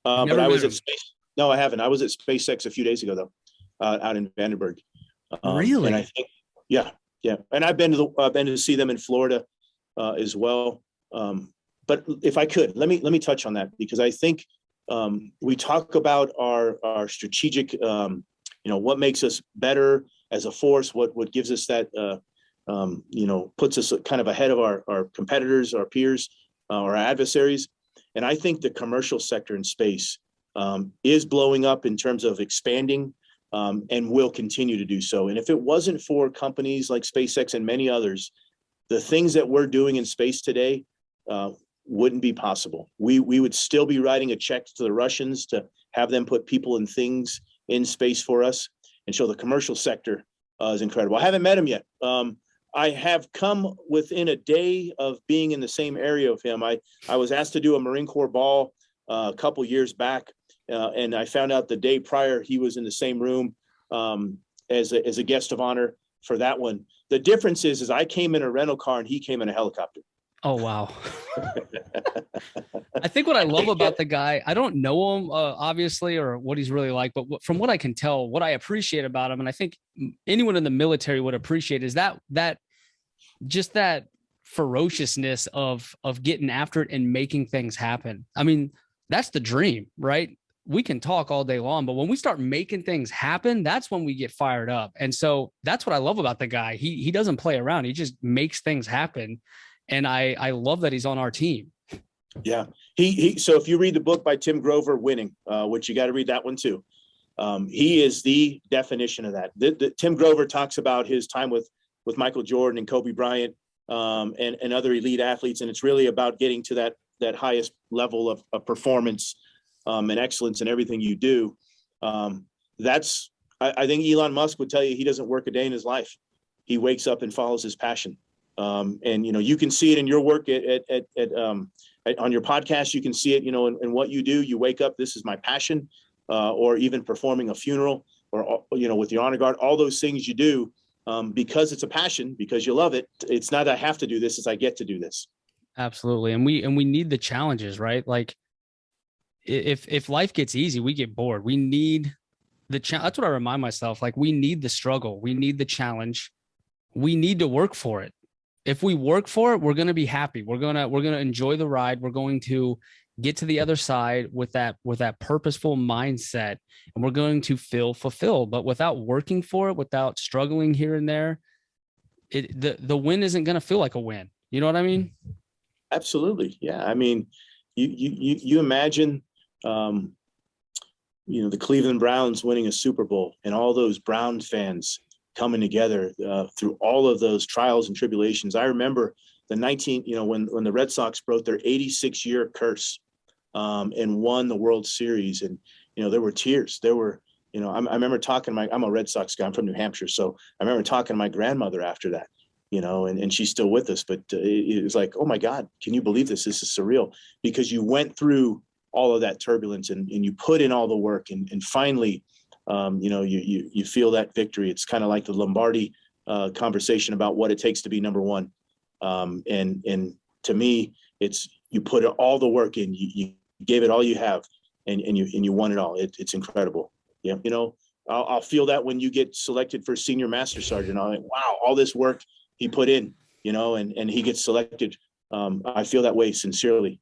You've But never I met was at him. Space. No, I haven't. I was at SpaceX a few days ago, though, out in Vandenberg. And I Really? think, yeah, yeah. And I've been to see them in Florida as well. But if I could, let me touch on that, because I think we talk about our strategic, what makes us better as a force, what gives us that, puts us kind of ahead of our competitors, our peers, our adversaries. And I think the commercial sector in space is blowing up in terms of expanding, and will continue to do so. And if it wasn't for companies like SpaceX and many others, the things that we're doing in space today wouldn't be possible. We would still be writing a check to the Russians to have them put people and things in space for us. And so the commercial sector is incredible. I haven't met him yet. I have come within a day of being in the same area of him. I was asked to do a Marine Corps ball a couple years back, and I found out the day prior he was in the same room as a guest of honor for that one. The difference is I came in a rental car and he came in a helicopter. Oh, wow. I think what I love about the guy, I don't know him, obviously, or what he's really like, but from what I can tell, what I appreciate about him, and I think anyone in the military would appreciate, is that just that ferociousness of getting after it and making things happen. I mean, that's the dream, right? We can talk all day long, but when we start making things happen, that's when we get fired up. And so that's what I love about the guy. He doesn't play around. He just makes things happen. And I love that he's on our team. Yeah. So if you read the book by Tim Grover, Winning, which you got to read that one too. He is the definition of that. Tim Grover talks about his time with Michael Jordan and Kobe Bryant, and other elite athletes. And it's really about getting to that highest level of performance, and excellence in everything you do. I think Elon Musk would tell you he doesn't work a day in his life. He wakes up and follows his passion. And you can see it in your work on your podcast. You can see it, in what you do. You wake up, this is my passion, or even performing a funeral, or with the honor guard. All those things you do because it's a passion, because you love it. It's not I have to do this; it's I get to do this. Absolutely, and we need the challenges, right? Like if life gets easy, we get bored. We need the challenge. That's what I remind myself. Like, we need the struggle. We need the challenge. We need to work for it. If we work for it, we're going to be happy. We're going to enjoy the ride. We're going to get to the other side with that purposeful mindset, and we're going to feel fulfilled. But without working for it, without struggling here and there, the win isn't going to feel like a win. You know what I mean? Absolutely. Yeah. I mean, you imagine, the Cleveland Browns winning a Super Bowl, and all those Brown fans coming together through all of those trials and tribulations. I remember when the Red Sox broke their 86-year curse, and won the World Series. And, there were tears. There were, I remember talking I'm a Red Sox guy. I'm from New Hampshire. So I remember talking to my grandmother after that, and she's still with us, but it was like, oh my God, can you believe this? This is surreal, because you went through all of that turbulence, and you put in all the work, and finally, you feel that victory. It's kind of like the Lombardi conversation about what it takes to be number one. And to me, it's, you put all the work in, you gave it all you have, and you won it all. It's incredible. Yeah. I'll feel that when you get selected for senior master sergeant. I'm like, wow, all this work he put in, and he gets selected. I feel that way sincerely.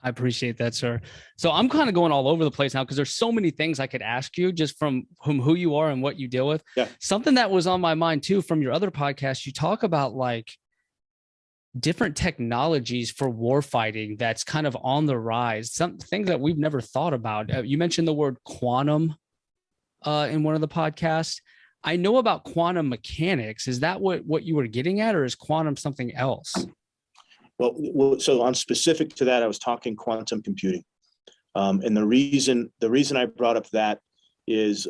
I appreciate that, sir. So I'm kind of going all over the place now, because there's so many things I could ask you just from who you are and what you deal with. Yeah. Something that was on my mind too, from your other podcast, you talk about like different technologies for war fighting that's kind of on the rise, some things that we've never thought about. You mentioned the word quantum in one of the podcasts. I know about quantum mechanics. Is that what you were getting at, or is quantum something else? Well, so on specific to that, I was talking quantum computing. And the reason I brought up that is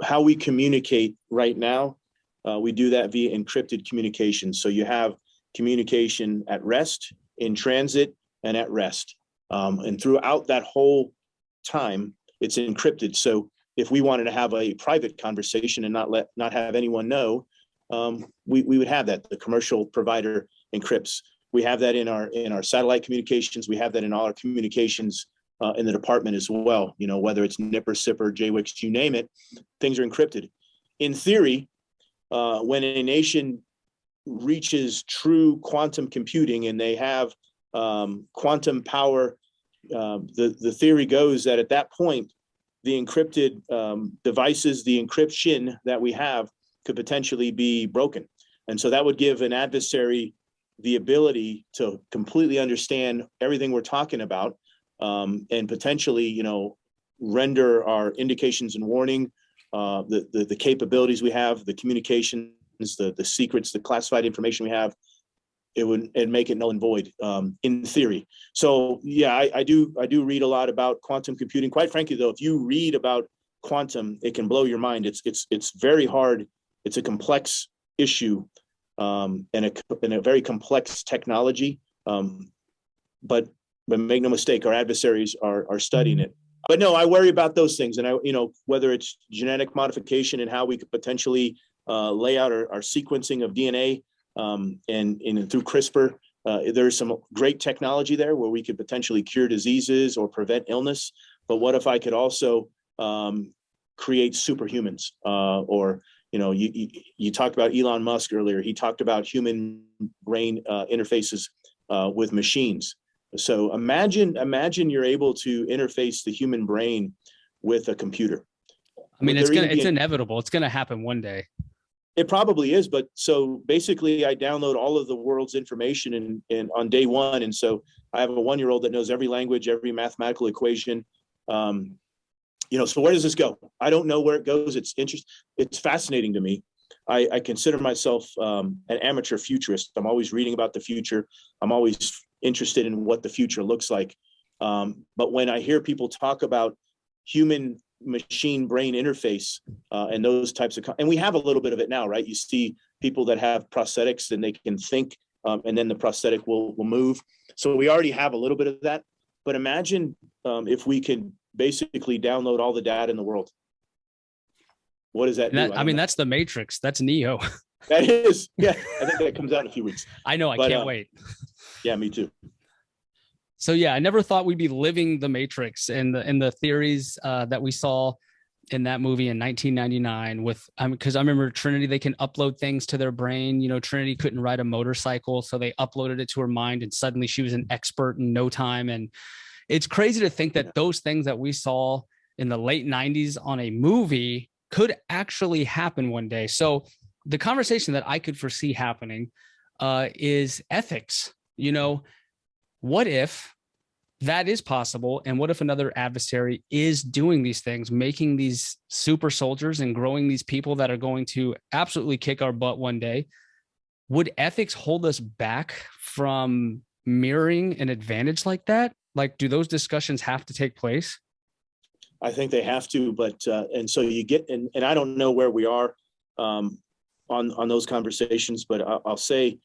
how we communicate right now. We do that via encrypted communication. So you have communication at rest, in transit, and at rest. And throughout that whole time, it's encrypted. So if we wanted to have a private conversation and not have anyone know, we would have that. The commercial provider encrypts. We have that in our satellite communications. We have that in all our communications in the department as well. You know, whether it's Nipper, Sipper, JWICs, you name it, things are encrypted. In theory, when a nation reaches true quantum computing and they have quantum power, the theory goes that at that point, the encrypted devices, the encryption that we have could potentially be broken. And so that would give an adversary the ability to completely understand everything we're talking about, and potentially, you know, render our indications and warning, the capabilities we have, the communications, the secrets, the classified information we have, it would make it null and void, in theory. So yeah, I do read a lot about quantum computing. Quite frankly, though, if you read about quantum, it can blow your mind. It's very hard. It's a complex issue, and a very complex technology. But make no mistake, our adversaries are studying it. But no, I worry about those things, and whether it's genetic modification and how we could potentially lay out our sequencing of DNA, and through CRISPR, there's some great technology there where we could potentially cure diseases or prevent illness. But what if I could also create superhumans? Or you talked about Elon Musk earlier. He talked about human brain interfaces with machines. So imagine you're able to interface the human brain with a computer. I mean, it's inevitable. It's going to happen one day. It probably is, but so basically I download all of the world's information and on day one. And so I have a 1-year-old that knows every language, every mathematical equation. So where does this go? I don't know where it goes. It's interesting. It's fascinating to me. I consider myself an amateur futurist. I'm always reading about the future. I'm always interested in what the future looks like. But when I hear people talk about human machine brain interface and those types of, and we have a little bit of it now, right? You see people that have prosthetics and they can think, and then the prosthetic will move. So we already have a little bit of that. But imagine if we could basically download all the data in the world. What does that do? I mean, that's the Matrix. That's Neo. That is, yeah. I think that comes out in a few weeks. I know. I can't wait. Yeah, me too. So yeah, I never thought we'd be living the Matrix and the theories that we saw in that movie in 1999 because I remember Trinity, they can upload things to their brain. Trinity couldn't ride a motorcycle, so they uploaded it to her mind and suddenly she was an expert in no time. And it's crazy to think that those things that we saw in the late 90s on a movie could actually happen one day. So the conversation that I could foresee happening is ethics. What if that is possible? And what if another adversary is doing these things, making these super soldiers and growing these people that are going to absolutely kick our butt one day? Would ethics hold us back from mirroring an advantage like that? Like, do those discussions have to take place? I think they have to, but and so you get, and I don't know where we are on those conversations, but I'll say,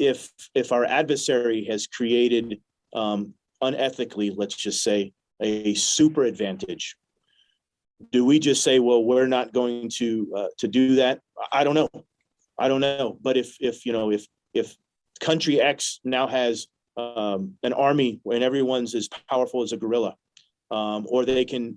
if our adversary has created unethically, let's just say, a super advantage, do we just say, well, we're not going to do that? I don't know. But if country X now has an army and everyone's as powerful as a gorilla, or they can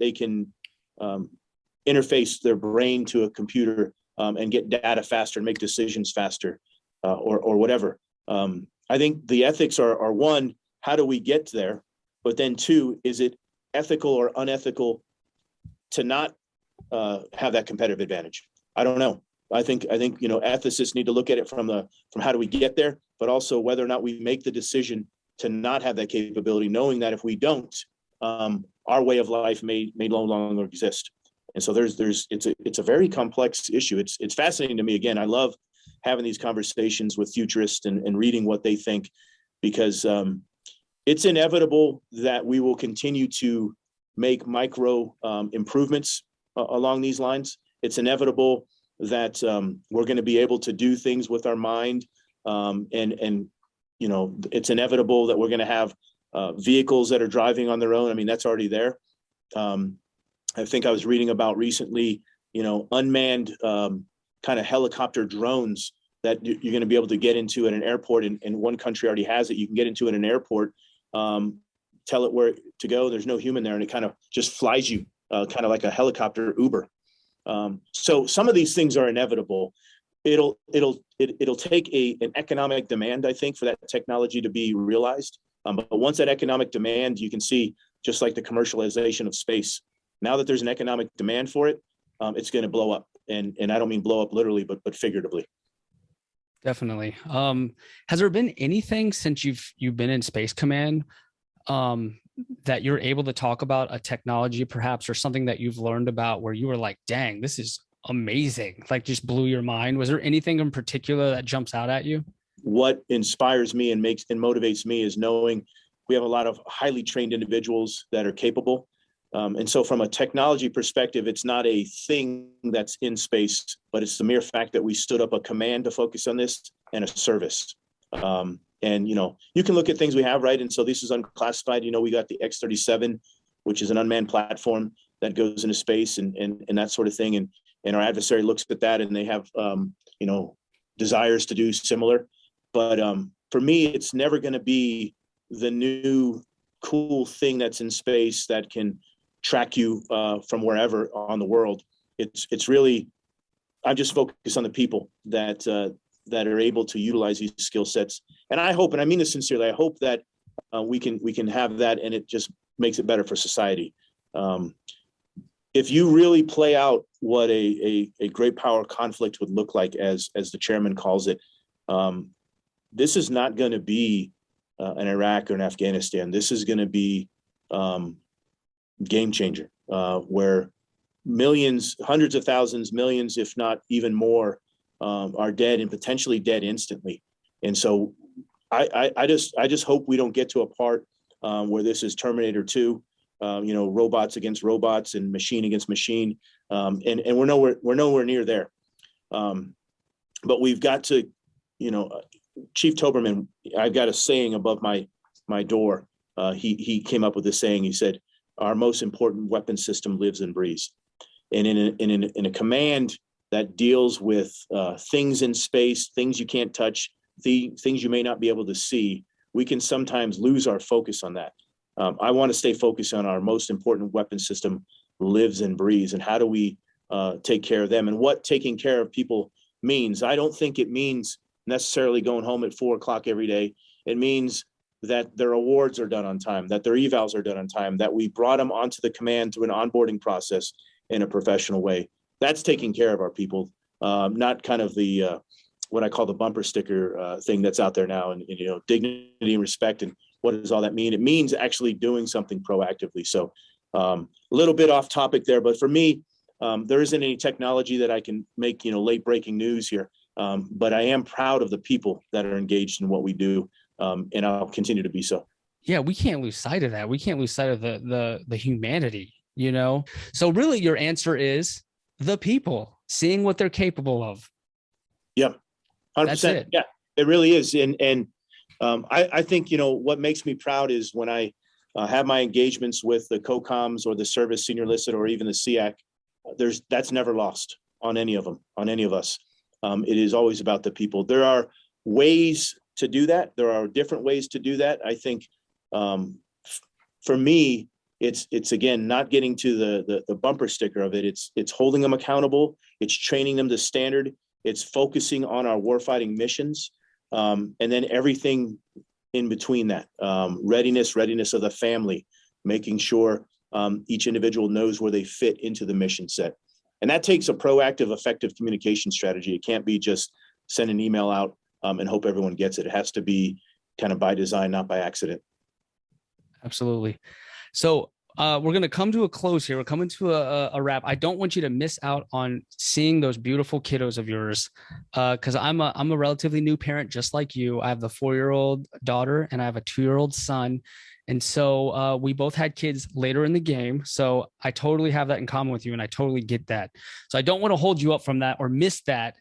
interface their brain to a computer and get data faster and make decisions faster, or whatever. I think the ethics are one, how do we get there? But then two, is it ethical or unethical to not have that competitive advantage? I don't know. I think ethicists need to look at it from how do we get there, but also whether or not we make the decision to not have that capability, knowing that if we don't, our way of life may no longer exist. And so it's a very complex issue. It's fascinating to me. Again, I love having these conversations with futurists and reading what they think, because it's inevitable that we will continue to make micro improvements along these lines. It's inevitable that we're going to be able to do things with our mind, and it's inevitable that we're going to have vehicles that are driving on their own. I mean, that's already there. I think I was reading about recently, unmanned kind of helicopter drones that you're going to be able to get into at an airport, and one country already has it. You can get into at an airport tell it where to go. There's no human there, and it kind of just flies you, kind of like a helicopter Uber. So some of these things are inevitable. It'll take an economic demand, I think, for that technology to be realized. But once that economic demand, you can see, just like the commercialization of space, now that there's an economic demand for it, it's going to blow up. And I don't mean blow up literally, but figuratively. Definitely. Has there been anything since you've been in Space Command that you're able to talk about, a technology perhaps, or something that you've learned about where you were like, dang, this is amazing, like just blew your mind? Was there anything in particular that jumps out at you? What inspires me and motivates me is knowing we have a lot of highly trained individuals that are capable. And so from a technology perspective, it's not a thing that's in space, but it's the mere fact that we stood up a command to focus on this and a service. And, you can look at things we have, right? And so this is unclassified. We got the X-37, which is an unmanned platform that goes into space and that sort of thing. And our adversary looks at that and they have, desires to do similar. But for me, it's never going to be the new cool thing that's in space that can track you from wherever on the world. It's really, I'm just focused on the people that are able to utilize these skill sets. And I hope, and I mean this sincerely, I hope that we can have that, and it just makes it better for society. If you really play out what a great power conflict would look like, as the chairman calls it, this is not going to be an Iraq or an Afghanistan. This is going to be game changer, where millions, hundreds of thousands, millions, if not even more, are dead and potentially dead instantly. And so I just hope we don't get to a part where this is Terminator 2, robots against robots and machine against machine. And we're nowhere near there. But we've got to, Chief Toberman, I've got a saying above my door. He came up with this saying. He said, our most important weapon system lives and breathes. And in a command that deals with things in space, things you can't touch, the things you may not be able to see, we can sometimes lose our focus on that. I want to stay focused on our most important weapon system lives and breathes, and how do we take care of them, and what taking care of people means. I don't think it means necessarily going home at 4:00 every day. It means that their awards are done on time, that their evals are done on time, that we brought them onto the command through an onboarding process in a professional way. That's taking care of our people, not kind of the what I call the bumper sticker thing that's out there now, and dignity and respect. And what does all that mean? It means actually doing something proactively. So a little bit off topic there, but for me, there isn't any technology that I can make late breaking news here. But I am proud of the people that are engaged in what we do, and I'll continue to be so. Yeah, we can't lose sight of that. We can't lose sight of the humanity, So really your answer is the people, seeing what they're capable of. Yeah, 100%. Yeah, it really is. And I think, what makes me proud is when I have my engagements with the COCOMs or the service senior enlisted or even the SEAC, that's never lost on any of them, on any of us. It is always about the people. There are ways to do that. There are different ways to do that. I think for me, it's again, not getting to the bumper sticker of it. It's holding them accountable. It's training them to standard. It's focusing on our warfighting missions. And then everything in between that, readiness of the family, making sure each individual knows where they fit into the mission set. And that takes a proactive, effective communication strategy. It can't be just send an email out and hope everyone gets it. It has to be kind of by design, not by accident. Absolutely. So we're going to come to a close here. We're coming to a wrap. I don't want you to miss out on seeing those beautiful kiddos of yours, because I'm a relatively new parent, just like you. I have the 4-year-old daughter and I have a 2-year-old son. And so we both had kids later in the game. So I totally have that in common with you, and I totally get that. So I don't want to hold you up from that or miss that.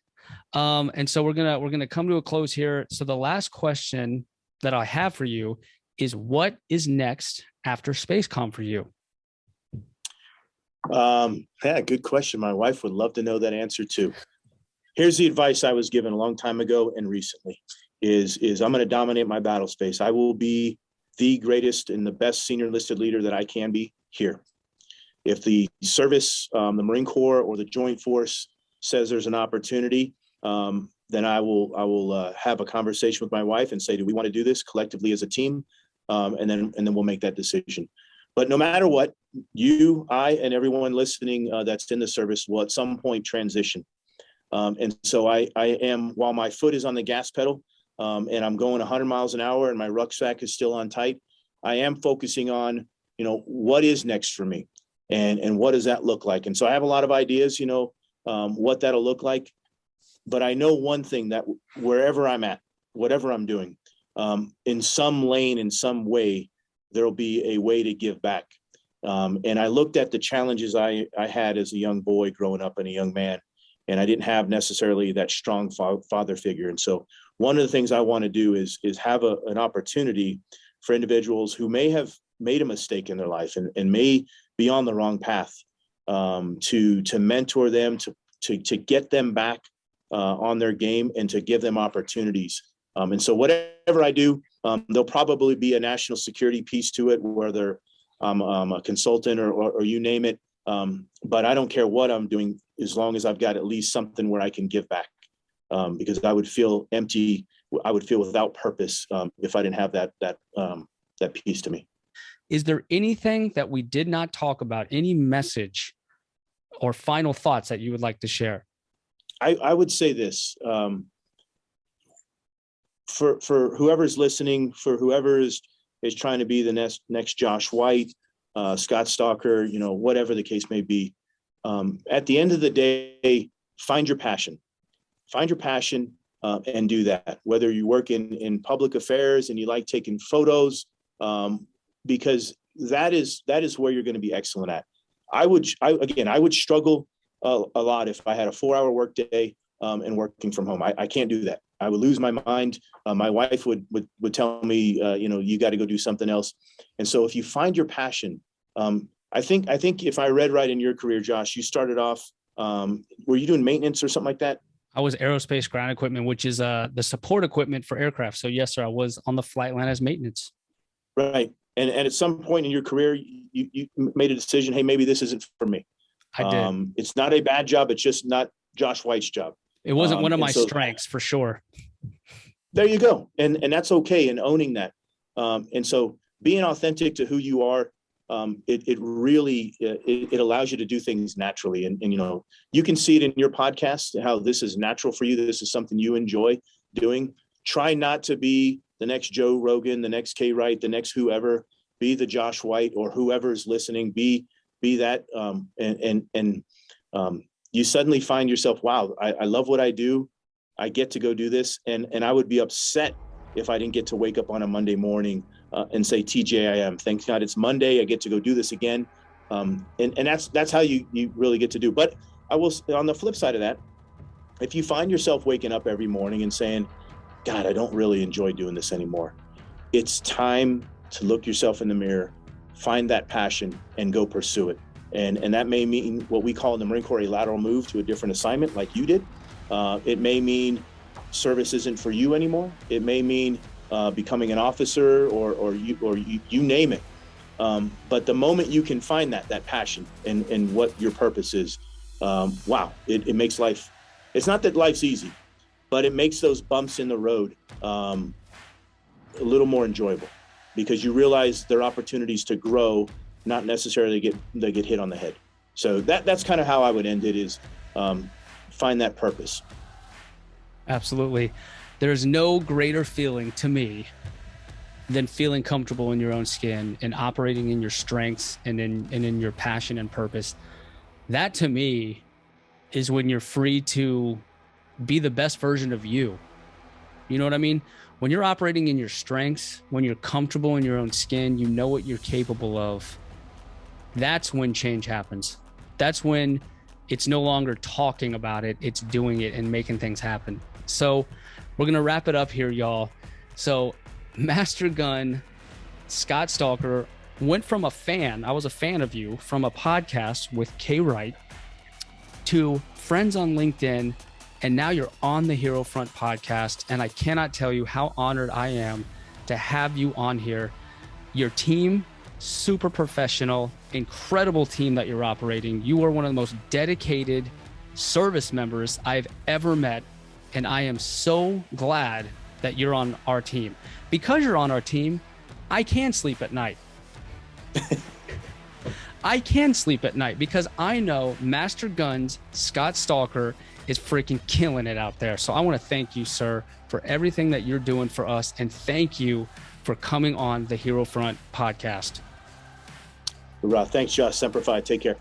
And so we're gonna come to a close here. So the last question that I have for you is, what is next after Spacecom for you? Yeah, good question. My wife would love to know that answer too. Here's the advice I was given a long time ago and recently is I'm going to dominate my battle space. I will be the greatest and the best senior enlisted leader that I can be here. If the service, the Marine Corps or the Joint Force says there's an opportunity, then I will have a conversation with my wife and say, do we want to do this collectively as a team? And then we'll make that decision. But no matter what, you, I, and everyone listening that's in the service will at some point transition. And so I am, while my foot is on the gas pedal and I'm going 100 miles an hour and my rucksack is still on tight, I am focusing on, what is next for me and what does that look like? And so I have a lot of ideas, what that'll look like. But I know one thing, that wherever I'm at, whatever I'm doing, in some lane, in some way, there'll be a way to give back. And I looked at the challenges I had as a young boy growing up and a young man, and I didn't have necessarily that strong father figure. And so one of the things I want to do is have an opportunity for individuals who may have made a mistake in their life and may be on the wrong path, to mentor them, to get them back on their game and to give them opportunities. And so whatever I do, there'll probably be a national security piece to it, whether I'm a consultant or you name it. But I don't care what I'm doing, as long as I've got at least something where I can give back, because I would feel empty. I would feel without purpose if I didn't have that piece to me. Is there anything that we did not talk about, any message or final thoughts that you would like to share? I would say this, for whoever's listening, for whoever is trying to be the next Josh White, Scott Stalker, whatever the case may be. At the end of the day, find your passion and do that. Whether you work in public affairs and you like taking photos, because that is where you're going to be excellent at. I would struggle a lot if I had a 4-hour work day and working from home. I can't do that. I would lose my mind. My wife would tell me, you got to go do something else. And so if you find your passion, I think if I read right in your career, Josh, you started off, were you doing maintenance or something like that? I was aerospace ground equipment, which is the support equipment for aircraft. So yes, sir, I was on the flight line as maintenance. Right. And at some point in your career, you made a decision, hey, maybe this isn't for me. I did. It's not a bad job. It's just not Josh White's job. It wasn't one of my strengths, for sure. There you go. And that's okay. And owning that. And so being authentic to who you are, it really allows you to do things naturally. And you can see it in your podcast, how this is natural for you. This is something you enjoy doing. Try not to be the next Joe Rogan, the next Kay Wright, the next whoever. Be the Josh White or whoever's listening. Be that. And you suddenly find yourself, wow, I love what I do. I get to go do this. And I would be upset if I didn't get to wake up on a Monday morning and say, TJIM, thank God it's Monday. I get to go do this again. And that's how you really get to do. But I will, on the flip side of that, if you find yourself waking up every morning and saying, God, I don't really enjoy doing this anymore, it's time to look yourself in the mirror, find that passion and go pursue it. And that may mean what we call in the Marine Corps a lateral move to a different assignment like you did. It may mean service isn't for you anymore. It may mean becoming an officer or you name it. But the moment you can find that passion and what your purpose is, wow, it makes life, it's not that life's easy, but it makes those bumps in the road a little more enjoyable, because you realize there are opportunities to grow, not necessarily get hit on the head. So that's kind of how I would end it, is find that purpose. Absolutely. There's no greater feeling to me than feeling comfortable in your own skin and operating in your strengths and in your passion and purpose. That to me is when you're free to be the best version of you. You know what I mean? When you're operating in your strengths, when you're comfortable in your own skin, you know what you're capable of. That's when change happens. That's when it's no longer talking about it, it's doing it and making things happen. So we're going to wrap it up here, y'all. So Master Gun, Scott Stalker, went from a fan, I was a fan of you, from a podcast with Kay Wright, to friends on LinkedIn, and now you're on the Hero Front podcast. And I cannot tell you how honored I am to have you on here. Your team, super professional, incredible team that you're operating. You are one of the most dedicated service members I've ever met. And I am so glad that you're on our team. Because you're on our team, I can sleep at night. I can sleep at night because I know Master Guns Scott Stalker is freaking killing it out there. So I want to thank you, sir, for everything that you're doing for us. And thank you for coming on the Hero Front podcast. Thanks, Josh. Semper Fi. Take care.